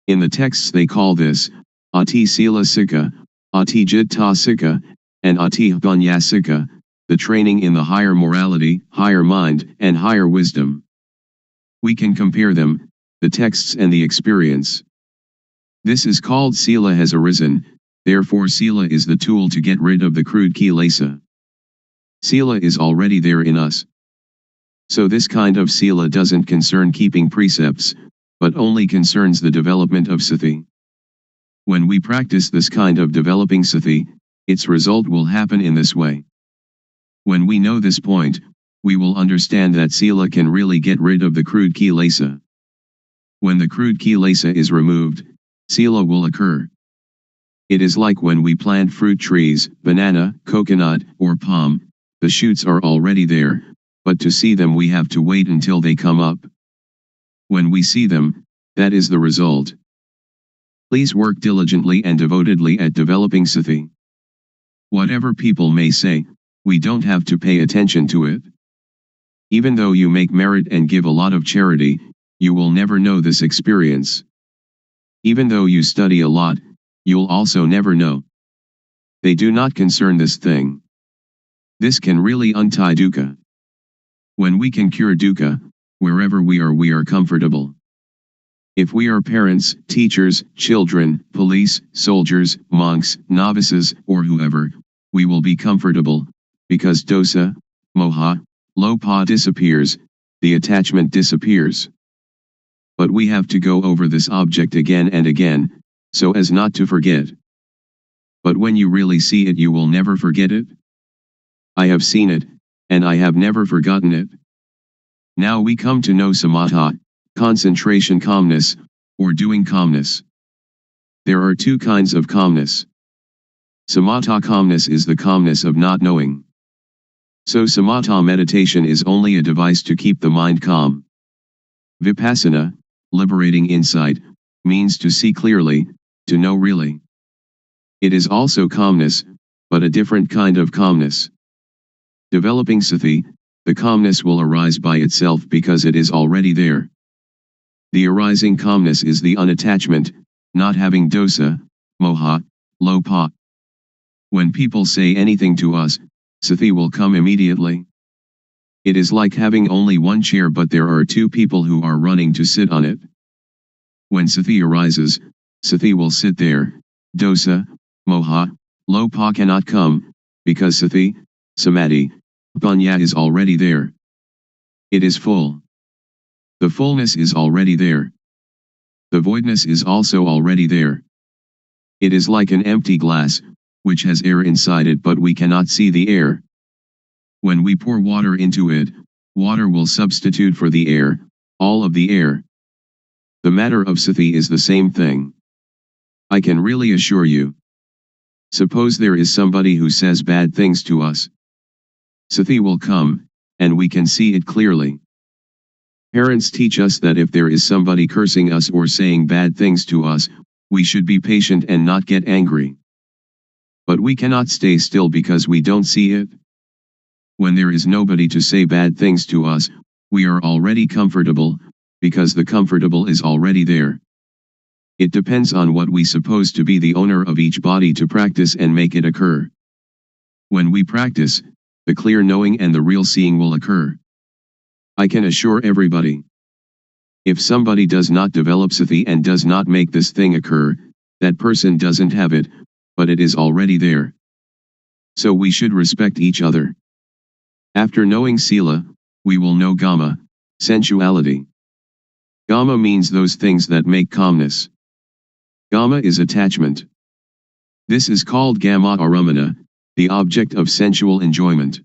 In the texts they call this, ati sila sikha, ati jitta sikha, and ati panya sikha, the training in the higher morality, higher mind, and higher wisdom. We can compare them, the texts and the experience. This is called sila has arisen, therefore sila is the tool to get rid of the crude kilesa. Sila is already there in us. So this kind of sila doesn't concern keeping precepts, but only concerns the development of sati. When we practice this kind of developing sati, its result will happen in this way. When we know this point, we will understand that sila can really get rid of the crude kilesa. When the crude kilesa is removed, sila will occur. It is like when we plant fruit trees, banana, coconut, or palm, the shoots are already there, but to see them we have to wait until they come up. When we see them, that is the result. Please work diligently and devotedly at developing sati. Whatever people may say, we don't have to pay attention to it. Even though you make merit and give a lot of charity, you will never know this experience. Even though you study a lot, you'll also never know. They do not concern this thing. This can really untie dukkha. When we can cure dukkha, wherever we are comfortable. If we are parents, teachers, children, police, soldiers, monks, novices, or whoever, we will be comfortable, because dosa, moha, lopa disappears, the attachment disappears. But we have to go over this object again and again, so as not to forget. But when you really see it you will never forget it. I have seen it, and I have never forgotten it. Now we come to know samatha, concentration calmness, or doing calmness. There are two kinds of calmness. Samatha calmness is the calmness of not knowing. So samatha meditation is only a device to keep the mind calm. Vipassana, liberating insight, means to see clearly, to know really. It is also calmness, but a different kind of calmness. Developing sati, the calmness will arise by itself because it is already there. The arising calmness is the unattachment, not having dosa, moha, lopa. When people say anything to us, sati will come immediately. It is like having only one chair but there are two people who are running to sit on it. When sati arises, sati will sit there. Dosa, moha, lopa cannot come, because sati, samadhi, panya is already there. It is full. The fullness is already there. The voidness is also already there. It is like an empty glass, which has air inside it but we cannot see the air. When we pour water into it, water will substitute for the air, all of the air. The matter of sati is the same thing. I can really assure you. Suppose there is somebody who says bad things to us. Sati will come, and we can see it clearly. Parents teach us that if there is somebody cursing us or saying bad things to us, we should be patient and not get angry. But we cannot stay still because we don't see it. When there is nobody to say bad things to us, we are already comfortable, because the comfortable is already there. It depends on what we suppose to be the owner of each body to practice and make it occur. When we practice, the clear knowing and the real seeing will occur. I can assure everybody. If somebody does not develop sati and does not make this thing occur, that person doesn't have it, but it is already there. So we should respect each other. After knowing sila, we will know gama, sensuality. Gama means those things that make calmness. Gama is attachment. This is called gama aramana, the object of sensual enjoyment.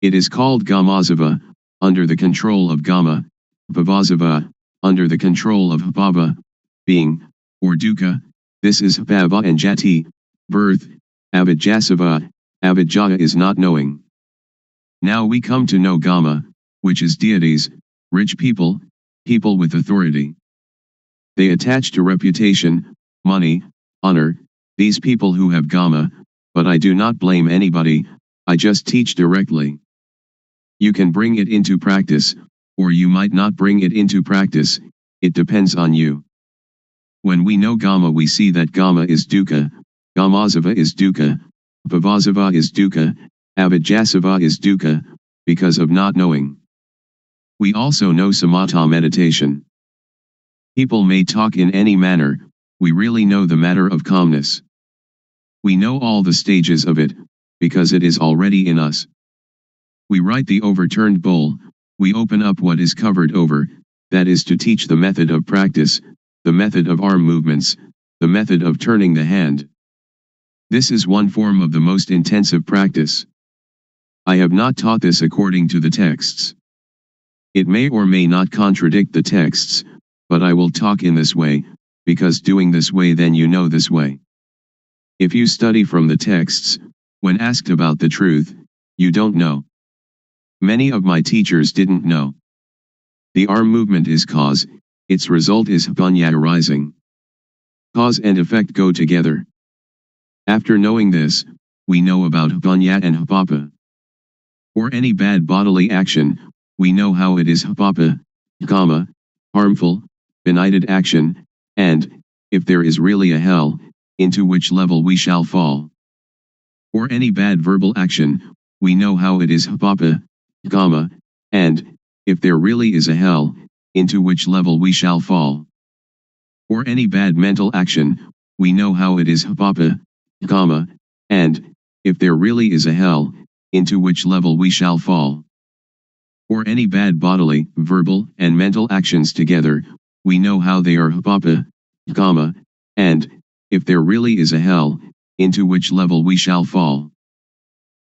It is called gamazava, under the control of gama, bhavasava, under the control of bhava, being, or dukkha. This is bhava and jati, birth. Avijjasava, avijjaya is not knowing. Now we come to know gama, which is deities, rich people, people with authority. They attach to reputation, money, honor, these people who have gama, but I do not blame anybody, I just teach directly. You can bring it into practice, or you might not bring it into practice, it depends on you. When we know gama we see that gama is dukkha, gamazava is dukkha, bhavasava is dukkha, avijjasava is dukkha, because of not knowing. We also know samatha meditation. People may talk in any manner, we really know the matter of calmness. We know all the stages of it, because it is already in us. We write the overturned bowl, we open up what is covered over, that is to teach the method of practice, the method of arm movements, the method of turning the hand. This is one form of the most intensive practice. I have not taught this according to the texts. It may or may not contradict the texts, but I will talk in this way, because doing this way then you know this way. If you study from the texts, when asked about the truth, you don't know. Many of my teachers didn't know. The arm movement is cause, its result is panya arising. Cause and effect go together. After knowing this, we know about panya and papa. For any bad bodily action, we know how it is papa, kama, harmful, benighted action, and, if there is really a hell, into which level we shall fall. For any bad verbal action, we know how it is papa, kama, and, if there really is a hell, into which level we shall fall. For any bad mental action, we know how it is papa, kama, and, if there really is a hell, into which level we shall fall. For any bad bodily, verbal, and mental actions together, we know how they are papa, kama, and, if there really is a hell, into which level we shall fall.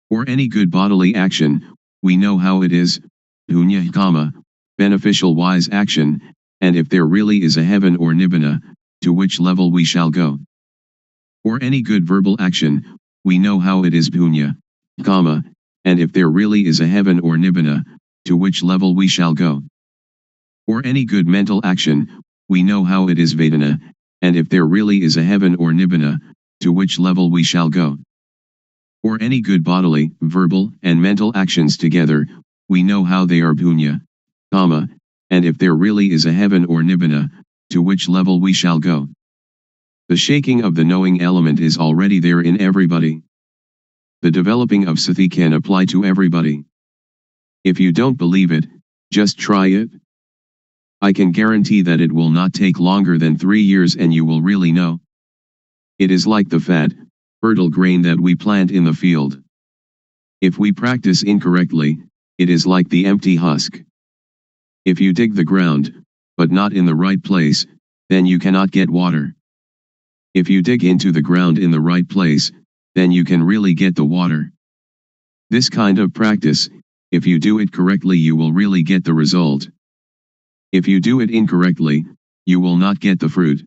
For any good bodily action, we know how it is, punya kama, beneficial wise action, and if there really is a heaven or nibbana, to which level we shall go. For any good verbal action, we know how it is punya, kama, and if there really is a heaven or nibbana, to which level we shall go. For any good mental action, we know how it is vedana, and if there really is a heaven or nibbana, to which level we shall go. For any good bodily, verbal, and mental actions together, we know how they are punya, kama, and if there really is a heaven or nibbana, to which level we shall go. The shaking of the knowing element is already there in everybody. the developing of sati can apply to everybody. If you don't believe it, just try it. I can guarantee that it will not take longer than 3 years and you will really know. It is like the fat, fertile grain that we plant in the field. If we practice incorrectly, it is like the empty husk. If you dig the ground, but not in the right place, then you cannot get water. If you dig into the ground in the right place, then you can really get the water. This kind of practice, if you do it correctly, you will really get the result. If you do it incorrectly, you will not get the fruit.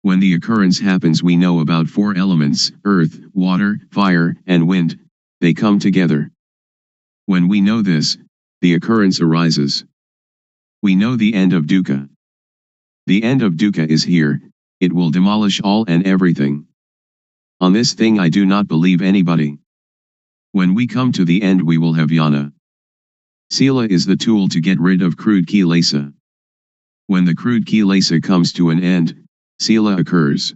When the occurrence happens, we know about 4 elements: earth, water, fire, and wind. They come together. When we know this, the occurrence arises. We know the end of dukkha. The end of dukkha is here. It will demolish all and everything. On this thing I do not believe anybody. When we come to the end, we will have jnana. Sila is the tool to get rid of crude kilesa. When the crude kilesa comes to an end, sila occurs.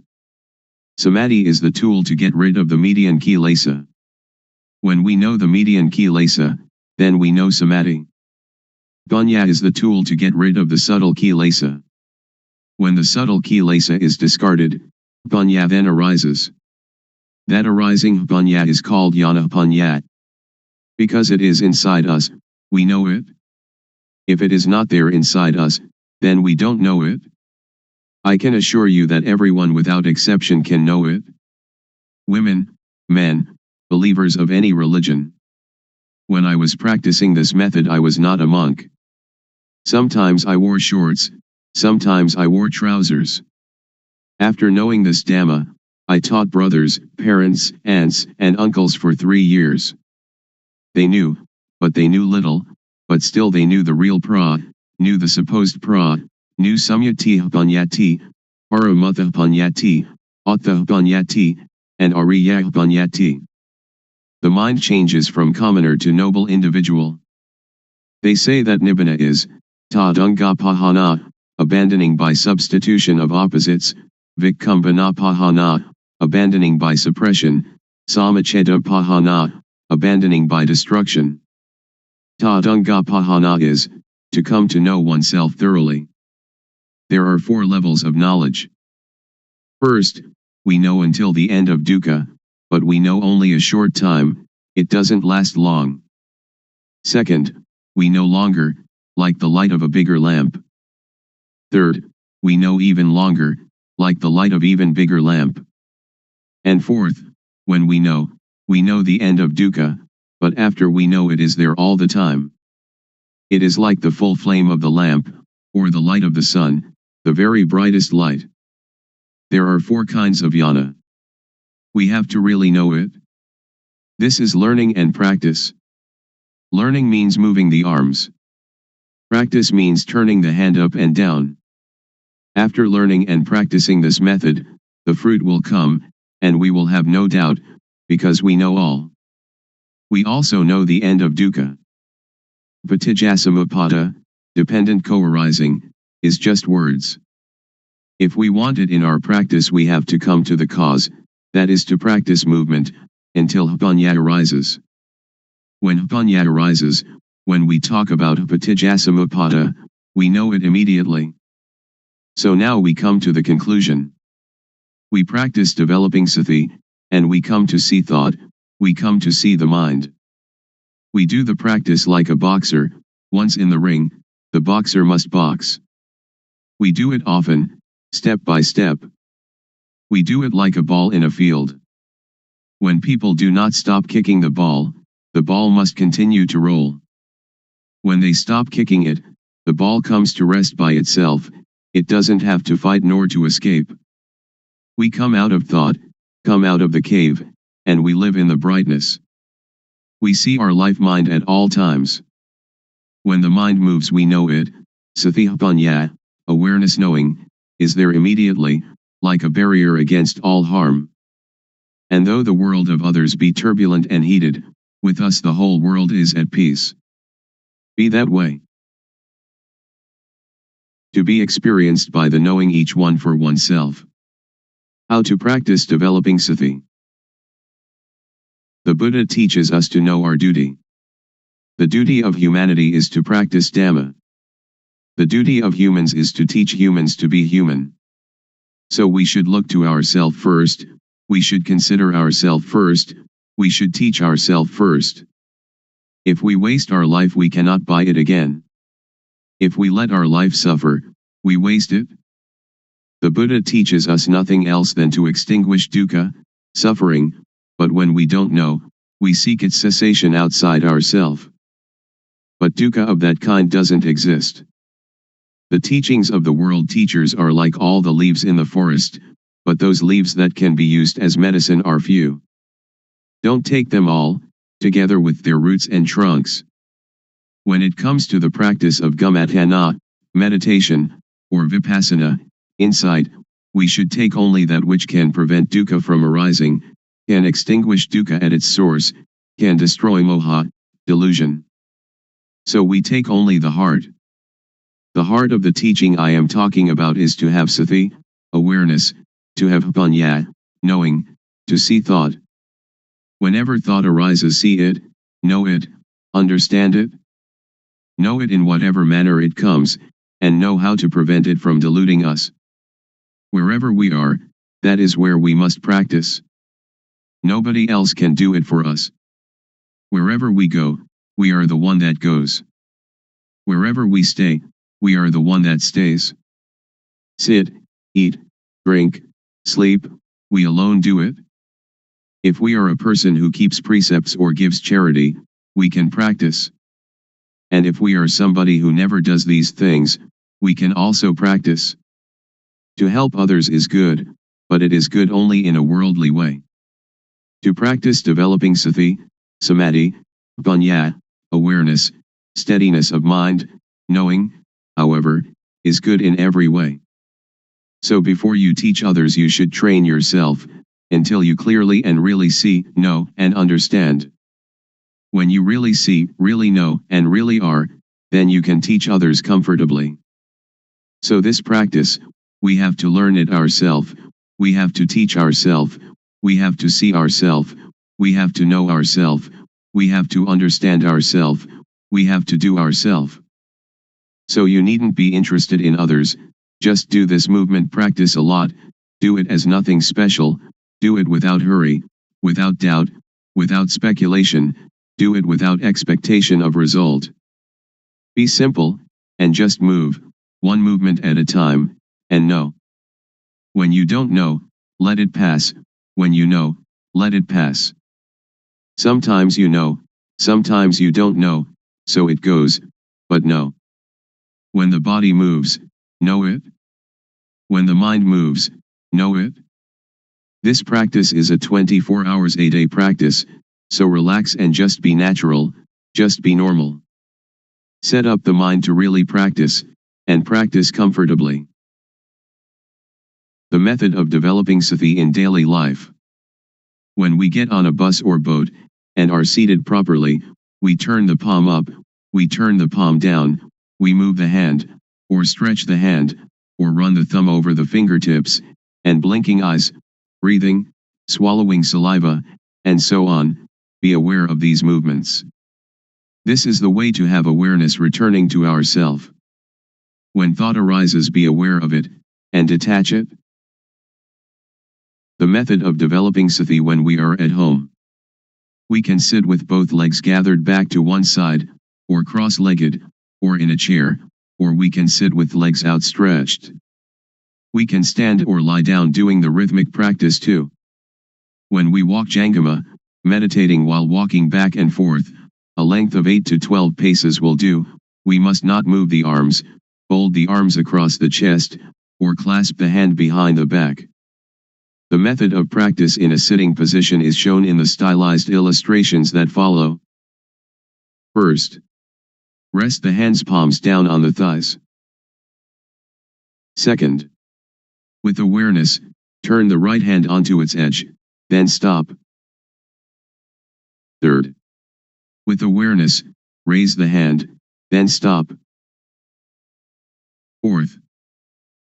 Samadhi is the tool to get rid of the median kilesa. When we know the median kilesa, then we know samadhi. Panya is the tool to get rid of the subtle kilesa. When the subtle kilesa is discarded, panya then arises. That arising panya is called jnana panya. Because it is inside us, we know it. If it is not there inside us, then we don't know it. I can assure you that everyone without exception can know it. Women, men, believers of any religion. When I was practicing this method, I was not a monk. Sometimes I wore shorts, sometimes I wore trousers. After knowing this Dhamma, I taught brothers, parents, aunts, and uncles for 3 years. They knew, but they knew little, but still they knew the real pra, knew the supposed pra, knew samyati panyati, paramutha panyati, attha panyati, and ariya panyati. The mind changes from commoner to noble individual. They say that nibbana is tadunga pahana, abandoning by substitution of opposites, vikkumbana pahana, abandoning by suppression, samacheda pahana, abandoning by destruction. Tadunga pahana is to come to know oneself thoroughly. There are 4 levels of knowledge. First, we know until the end of dukkha, but we know only a short time, it doesn't last long. Second, we know longer, like the light of a bigger lamp. Third, we know even longer, like the light of even bigger lamp. And fourth, when we know the end of dukkha, but after we know it is there all the time. It is like the full flame of the lamp, or the light of the sun, the very brightest light. There are 4 kinds of jnana. We have to really know it. This is learning and practice. Learning means moving the arms. Practice means turning the hand up and down. After learning and practicing this method, the fruit will come, and we will have no doubt, because we know all. We also know the end of dukkha. Patijjasamuppada, dependent co-arising, is just words. If we want it in our practice, we have to come to the cause, that is to practice movement, until panya arises. When panya arises, when we talk about patijjasamuppada, we know it immediately. So now we come to the conclusion. We practice developing sati, and we come to see thought, we come to see the mind. We do the practice like a boxer. Once in the ring, the boxer must box. We do it often, step by step. We do it like a ball in a field. When people do not stop kicking the ball must continue to roll. When they stop kicking it, the ball comes to rest by itself, it doesn't have to fight nor to escape. We come out of thought, come out of the cave, and we live in the brightness. We see our life mind at all times. When the mind moves, we know it. Sati panya, awareness knowing, is there immediately, like a barrier against all harm. And though the world of others be turbulent and heated, with us the whole world is at peace. Be that way. To be experienced by the knowing each one for oneself. How to practice developing sati. The Buddha teaches us to know our duty. The duty of humanity is to practice Dhamma. The duty of humans is to teach humans to be human. So we should look to ourselves first, we should consider ourselves first, we should teach ourselves first. If we waste our life, we cannot buy it again. If we let our life suffer, we waste it. The Buddha teaches us nothing else than to extinguish dukkha, suffering, but when we don't know, we seek its cessation outside ourselves. But dukkha of that kind doesn't exist. The teachings of the world teachers are like all the leaves in the forest, but those leaves that can be used as medicine are few. Don't take them all, together with their roots and trunks. When it comes to the practice of gammatthana, meditation, or vipassana, insight, we should take only that which can prevent dukkha from arising, can extinguish dukkha at its source, can destroy moha, delusion. So we take only the heart. The heart of the teaching I am talking about is to have sati, awareness, to have panya, knowing, to see thought. Whenever thought arises, see it, know it, understand it. Know it in whatever manner it comes, and know how to prevent it from deluding us. Wherever we are, that is where we must practice. Nobody else can do it for us. Wherever we go, we are the one that goes. Wherever we stay, we are the one that stays. Sit, eat, drink, sleep, we alone do it. If we are a person who keeps precepts or gives charity, we can practice. And if we are somebody who never does these things, we can also practice. To help others is good, but it is good only in a worldly way. To practice developing sati, samadhi, panya, awareness, steadiness of mind, knowing, however, is good in every way. So before you teach others, you should train yourself, until you clearly and really see, know, and understand. When you really see, really know, and really are, then you can teach others comfortably. So this practice, we have to learn it ourselves, we have to teach ourselves, we have to see ourselves, we have to know ourselves, we have to understand ourselves, we have to do ourselves. So you needn't be interested in others, just do this movement practice a lot, do it as nothing special, do it without hurry, without doubt, without speculation, do it without expectation of result. Be simple, and just move, one movement at a time, and know. When you don't know, let it pass, when you know, let it pass. Sometimes you know, sometimes you don't know, so it goes, but know. When the body moves, know it. When the mind moves, know it. This practice is a 24 hours a day practice, so relax and just be natural, just be normal. Set up the mind to really practice, and practice comfortably. The method of developing sati in daily life. When we get on a bus or boat, and are seated properly, we turn the palm up, we turn the palm down, we move the hand, or stretch the hand, or run the thumb over the fingertips, and blinking eyes, breathing, swallowing saliva, and so on, be aware of these movements. This is the way to have awareness returning to ourself. When thought arises, be aware of it, and detach it. The method of developing sati when we are at home. We can sit with both legs gathered back to one side, or cross-legged, or in a chair, or we can sit with legs outstretched. We can stand or lie down doing the rhythmic practice too. When we walk Jangama, meditating while walking back and forth, a length of 8 to 12 paces will do, we must not move the arms, fold the arms across the chest, or clasp the hand behind the back. The method of practice in a sitting position is shown in the stylized illustrations that follow. First, rest the hands palms down on the thighs. Second, with awareness, turn the right hand onto its edge, then stop. Third, with awareness, raise the hand, then stop. Fourth,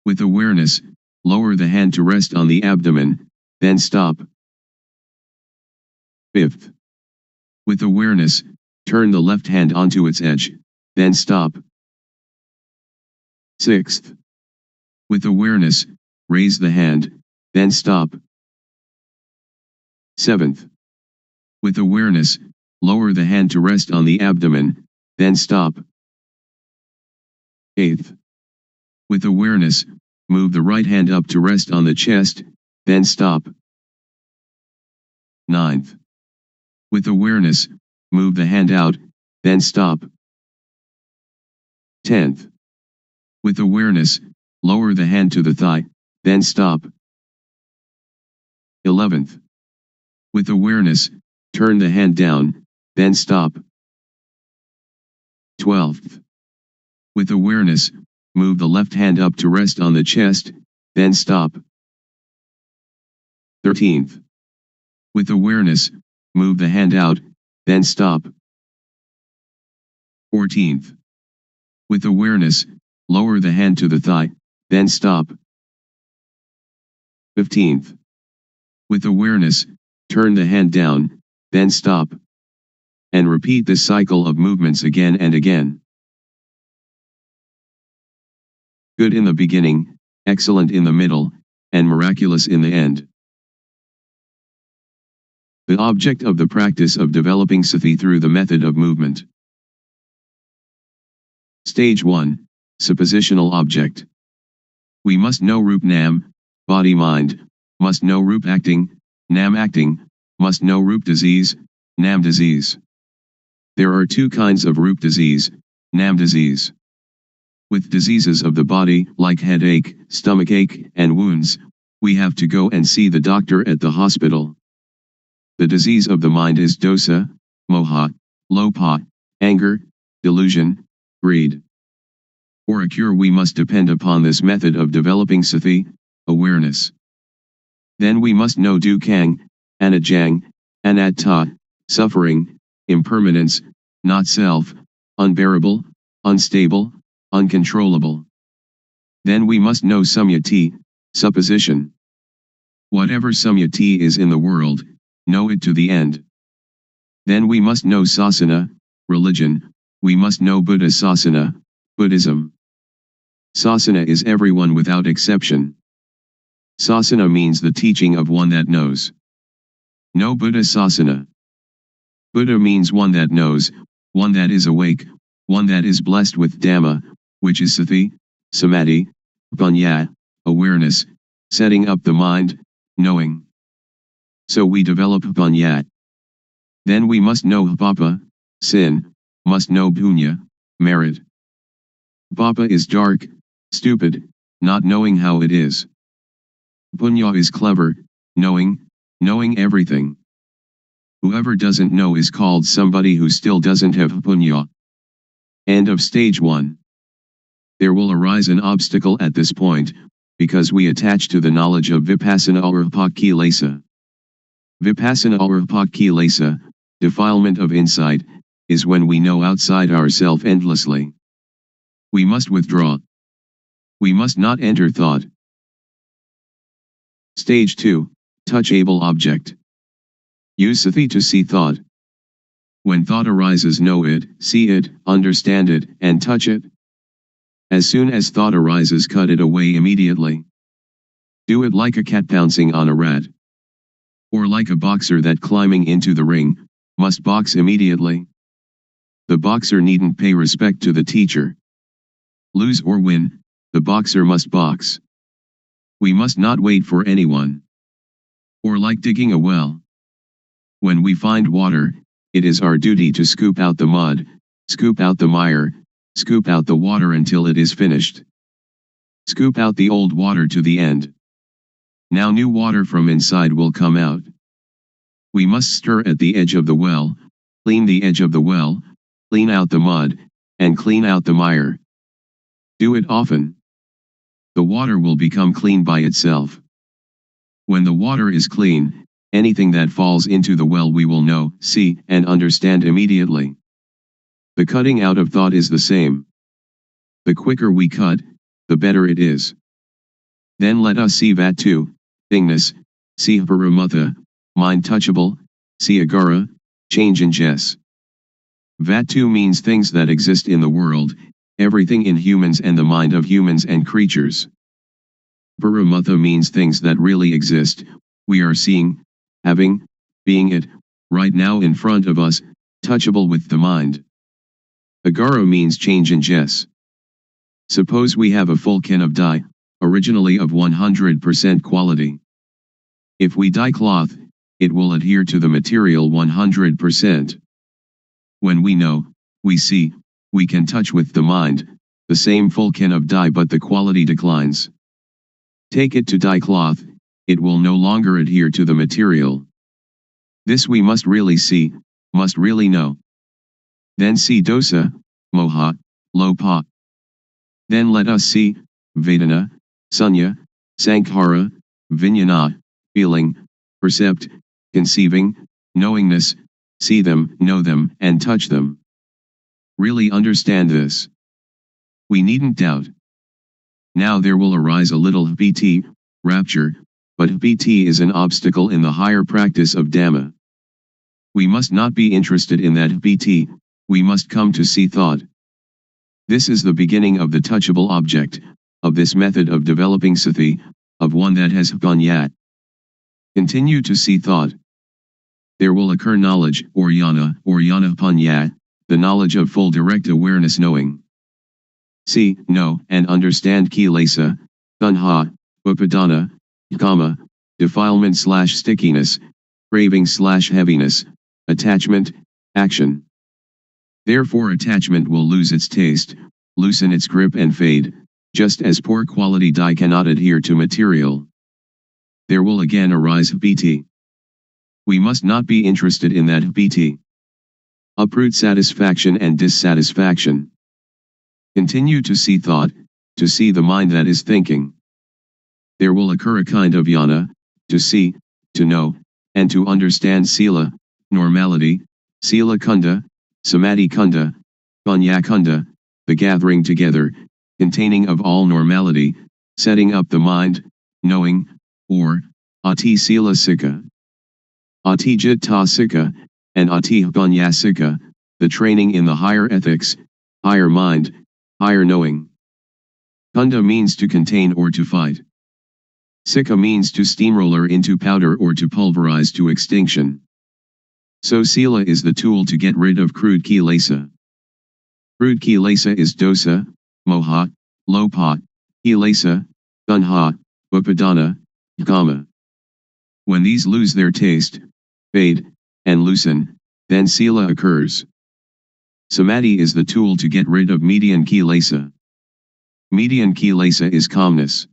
with awareness, lower the hand to rest on the abdomen, then stop. Fifth, With awareness, turn the left hand onto its edge, then stop. 6th. With awareness, raise the hand, then stop. 7th. With awareness, lower the hand to rest on the abdomen, then stop. 8th. With awareness, move the right hand up to rest on the chest, then stop. 9th. With awareness, move the hand out, then stop. 10th. With awareness, lower the hand to the thigh, then stop. 11th. With awareness, turn the hand down, then stop. 12th. With awareness, move the left hand up to rest on the chest, then stop. 13th. With awareness, move the hand out, then stop. 14th. With awareness, lower the hand to the thigh, then stop. 15th. With awareness, turn the hand down, then stop. And repeat this cycle of movements again and again. Good in the beginning, excellent in the middle, and miraculous in the end. The object of the practice of developing sati through the method of movement. Stage 1. Suppositional object. We must know Rup Nam, body-mind, must know Rup acting, Nam acting, must know Rup disease, Nam disease. There are two kinds of Rup disease, Nam disease. With diseases of the body, like headache, stomachache, and wounds, we have to go and see the doctor at the hospital. The disease of the mind is dosa, moha, lopa, anger, delusion, greed. For a cure we must depend upon this method of developing sati, awareness. Then we must know dukkang, anajang, anatta, suffering, impermanence, not self, unbearable, unstable, uncontrollable. Then we must know samyati, supposition. Whatever samyati is in the world, know it to the end. Then we must know sasana, religion, we must know Buddha sasana, Buddhism. Sasana is everyone without exception. Sasana means the teaching of one that knows. Know Buddha sasana. Buddha means one that knows, one that is awake, one that is blessed with Dhamma, which is sati, samadhi, panya, awareness, setting up the mind, knowing. So we develop panya. Then we must know papa, sin, must know punya, merit. Papa is dark, stupid, not knowing how it is. Punya is clever, knowing everything. Whoever doesn't know is called somebody who still doesn't have punya. End of stage 1. There will arise an obstacle at this point, because we attach to the knowledge of Vipassana or Pakilesa. Vipassana or Pakilesa, defilement of insight, is when we know outside ourself endlessly. We must withdraw. We must not enter thought. Stage 2, touchable object. Use sati to see thought. When thought arises, know it, see it, understand it, and touch it. As soon as thought arises, cut it away immediately. Do it like a cat pouncing on a rat. Or like a boxer that climbing into the ring, must box immediately. The boxer needn't pay respect to the teacher. Lose or win, the boxer must box. We must not wait for anyone. Or like digging a well. When we find water, it is our duty to scoop out the mud, scoop out the mire, scoop out the water until it is finished. Scoop out the old water to the end. Now new water from inside will come out. We must stir at the edge of the well, clean the edge of the well, clean out the mud, and clean out the mire. Do it often. The water will become clean by itself. When the water is clean, anything that falls into the well we will know, see, and understand immediately. The cutting out of thought is the same. The quicker we cut, the better it is. Then let us see Vatu, thingness, see Paramutha, mind touchable, see Agara, change in Jess. Vatu means things that exist in the world, everything in humans and the mind of humans and creatures. Paramatha means things that really exist, we are seeing, having, being it, right now in front of us, touchable with the mind. Agara means change in Jess. Suppose we have a full can of dye, originally of 100% quality. If we dye cloth, it will adhere to the material 100%. When we know, we see, we can touch with the mind, the same full can of dye but the quality declines. Take it to dye cloth, it will no longer adhere to the material. This we must really see, must really know. Then see dosa, moha, lopa. Then let us see, Vedana, Sunya, Sankhara, Vijnana, feeling, percept, conceiving, knowingness, see them, know them, and touch them. Really understand this. We needn't doubt. Now there will arise a little bhiti, rapture, but bhiti is an obstacle in the higher practice of Dhamma. We must not be interested in that bhiti, we must come to see thought. This is the beginning of the touchable object, of this method of developing sati, of one that has panyat. Continue to see thought. There will occur knowledge, or jnana panyat, the knowledge of full direct awareness knowing. See, know, and understand kilesa, tanha, upadana, kama, defilement/stickiness, craving/heaviness, attachment, action. Therefore attachment will lose its taste, loosen its grip and fade, just as poor quality dye cannot adhere to material. There will again arise bhiti. We must not be interested in that bhiti. Uproot satisfaction and dissatisfaction. Continue to see thought, to see the mind that is thinking. There will occur a kind of jnana, to see, to know, and to understand sila, normality, sila kunda, samadhi kunda, panya kunda, the gathering together, containing of all normality, setting up the mind, knowing, or, ati sila sikha. Ati jitta sikha, and ati panya sikha, the training in the higher ethics, higher mind, higher knowing. Kunda means to contain or to fight. Sikha means to steamroller into powder or to pulverize to extinction. So sila is the tool to get rid of crude kilesa. Crude kilesa is dosa, moha, lopa, kilesa, tanha, upadana, kama. When these lose their taste, fade, and loosen, then sila occurs. Samadhi is the tool to get rid of median kilesa. Median kilesa is calmness,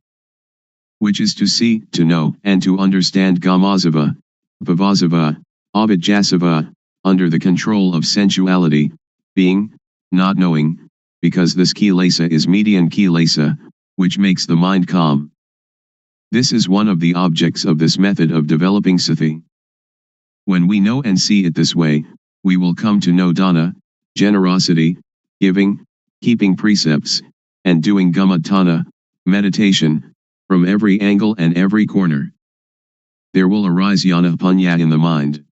which is to see, to know, and to understand gamazava, bhavasava, abhijasava, under the control of sensuality, being, not knowing, because this kilesa is median kilesa, which makes the mind calm. This is one of the objects of this method of developing sati. When we know and see it this way, we will come to know dana, generosity, giving, keeping precepts, and doing gamatana, meditation, from every angle and every corner. There will arise jnana panya in the mind.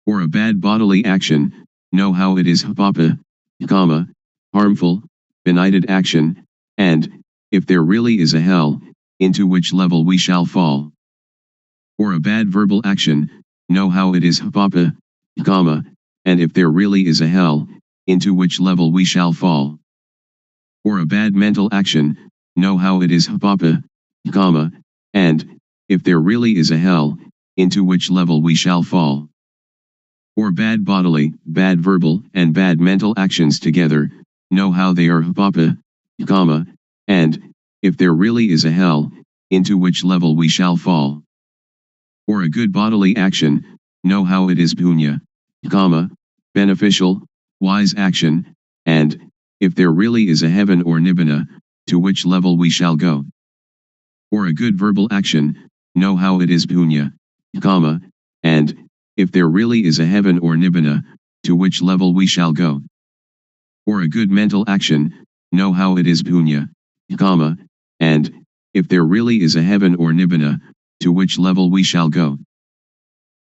For a bad bodily action, know how it is papa, kama, harmful, benighted action, and, if there really is a hell, into which level we shall fall. For a bad verbal action, know how it is papa, kama, and if there really is a hell, into which level we shall fall. For a bad mental action, know how it is papa, kama, and, if there really is a hell, into which level we shall fall. For bad bodily, bad verbal, and bad mental actions together, know how they are papa, kama, and, if there really is a hell, into which level we shall fall. For a good bodily action, know how it is punya, kama, beneficial, wise action, and, if there really is a heaven or nibbana, to which level we shall go. For a good verbal action, know how it is punya, kama, and, if there really is a heaven or nibbana, to which level we shall go. For a good mental action, know how it is punya, kama, and, if there really is a heaven or nibbana, to which level we shall go.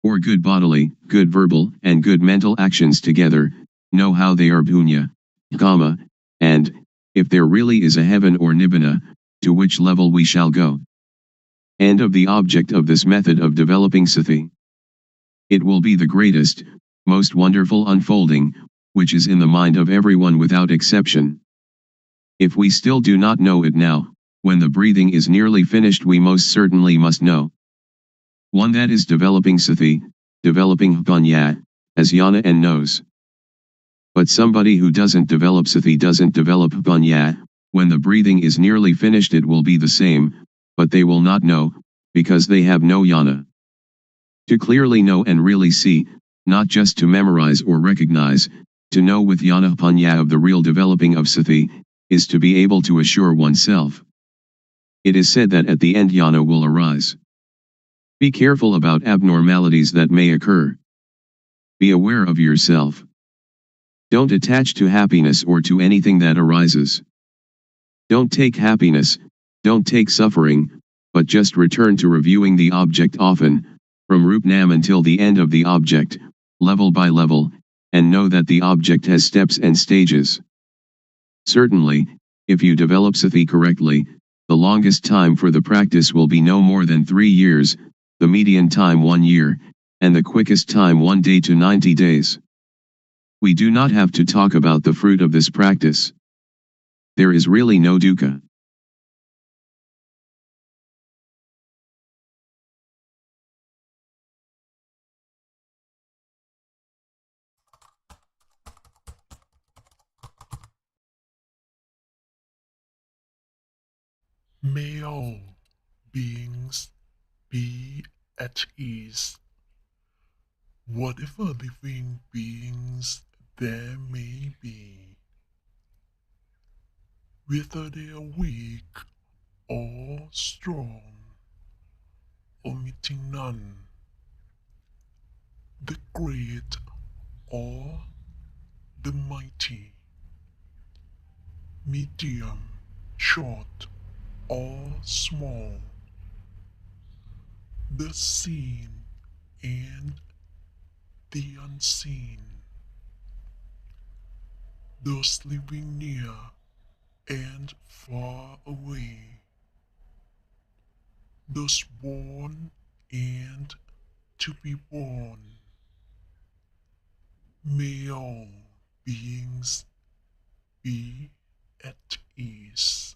or good bodily, good verbal, and good mental actions together, know how they are punya, kama, and, if there really is a heaven or nibbana, to which level we shall go. End of the object of this method of developing sati. It will be the greatest, most wonderful unfolding, which is in the mind of everyone without exception. If we still do not know it now, when the breathing is nearly finished we most certainly must know. One that is developing sati, developing panya, as yana and knows. But somebody who doesn't develop sati doesn't develop panya, when the breathing is nearly finished it will be the same, but they will not know, because they have no yana. To clearly know and really see, not just to memorize or recognize, to know with yana panya of the real developing of sati, is to be able to assure oneself. It is said that at the end yana will arise. Be careful about abnormalities that may occur. Be aware of yourself. Don't attach to happiness or to anything that arises. Don't take happiness, don't take suffering, but just return to reviewing the object often, from Rupnam until the end of the object, level by level, and know that the object has steps and stages. Certainly, if you develop sati correctly, the longest time for the practice will be no more than 3 years, the median time 1 year, and the quickest time 1 day to 90 days. We do not have to talk about the fruit of this practice. There is really no dukkha. May all beings be at ease. Whatever living beings there may be, whether they are weak or strong, omitting none, the great or the mighty, medium, short or small, the seen and the unseen, those living near and far away, those born and to be born. May all beings be at ease.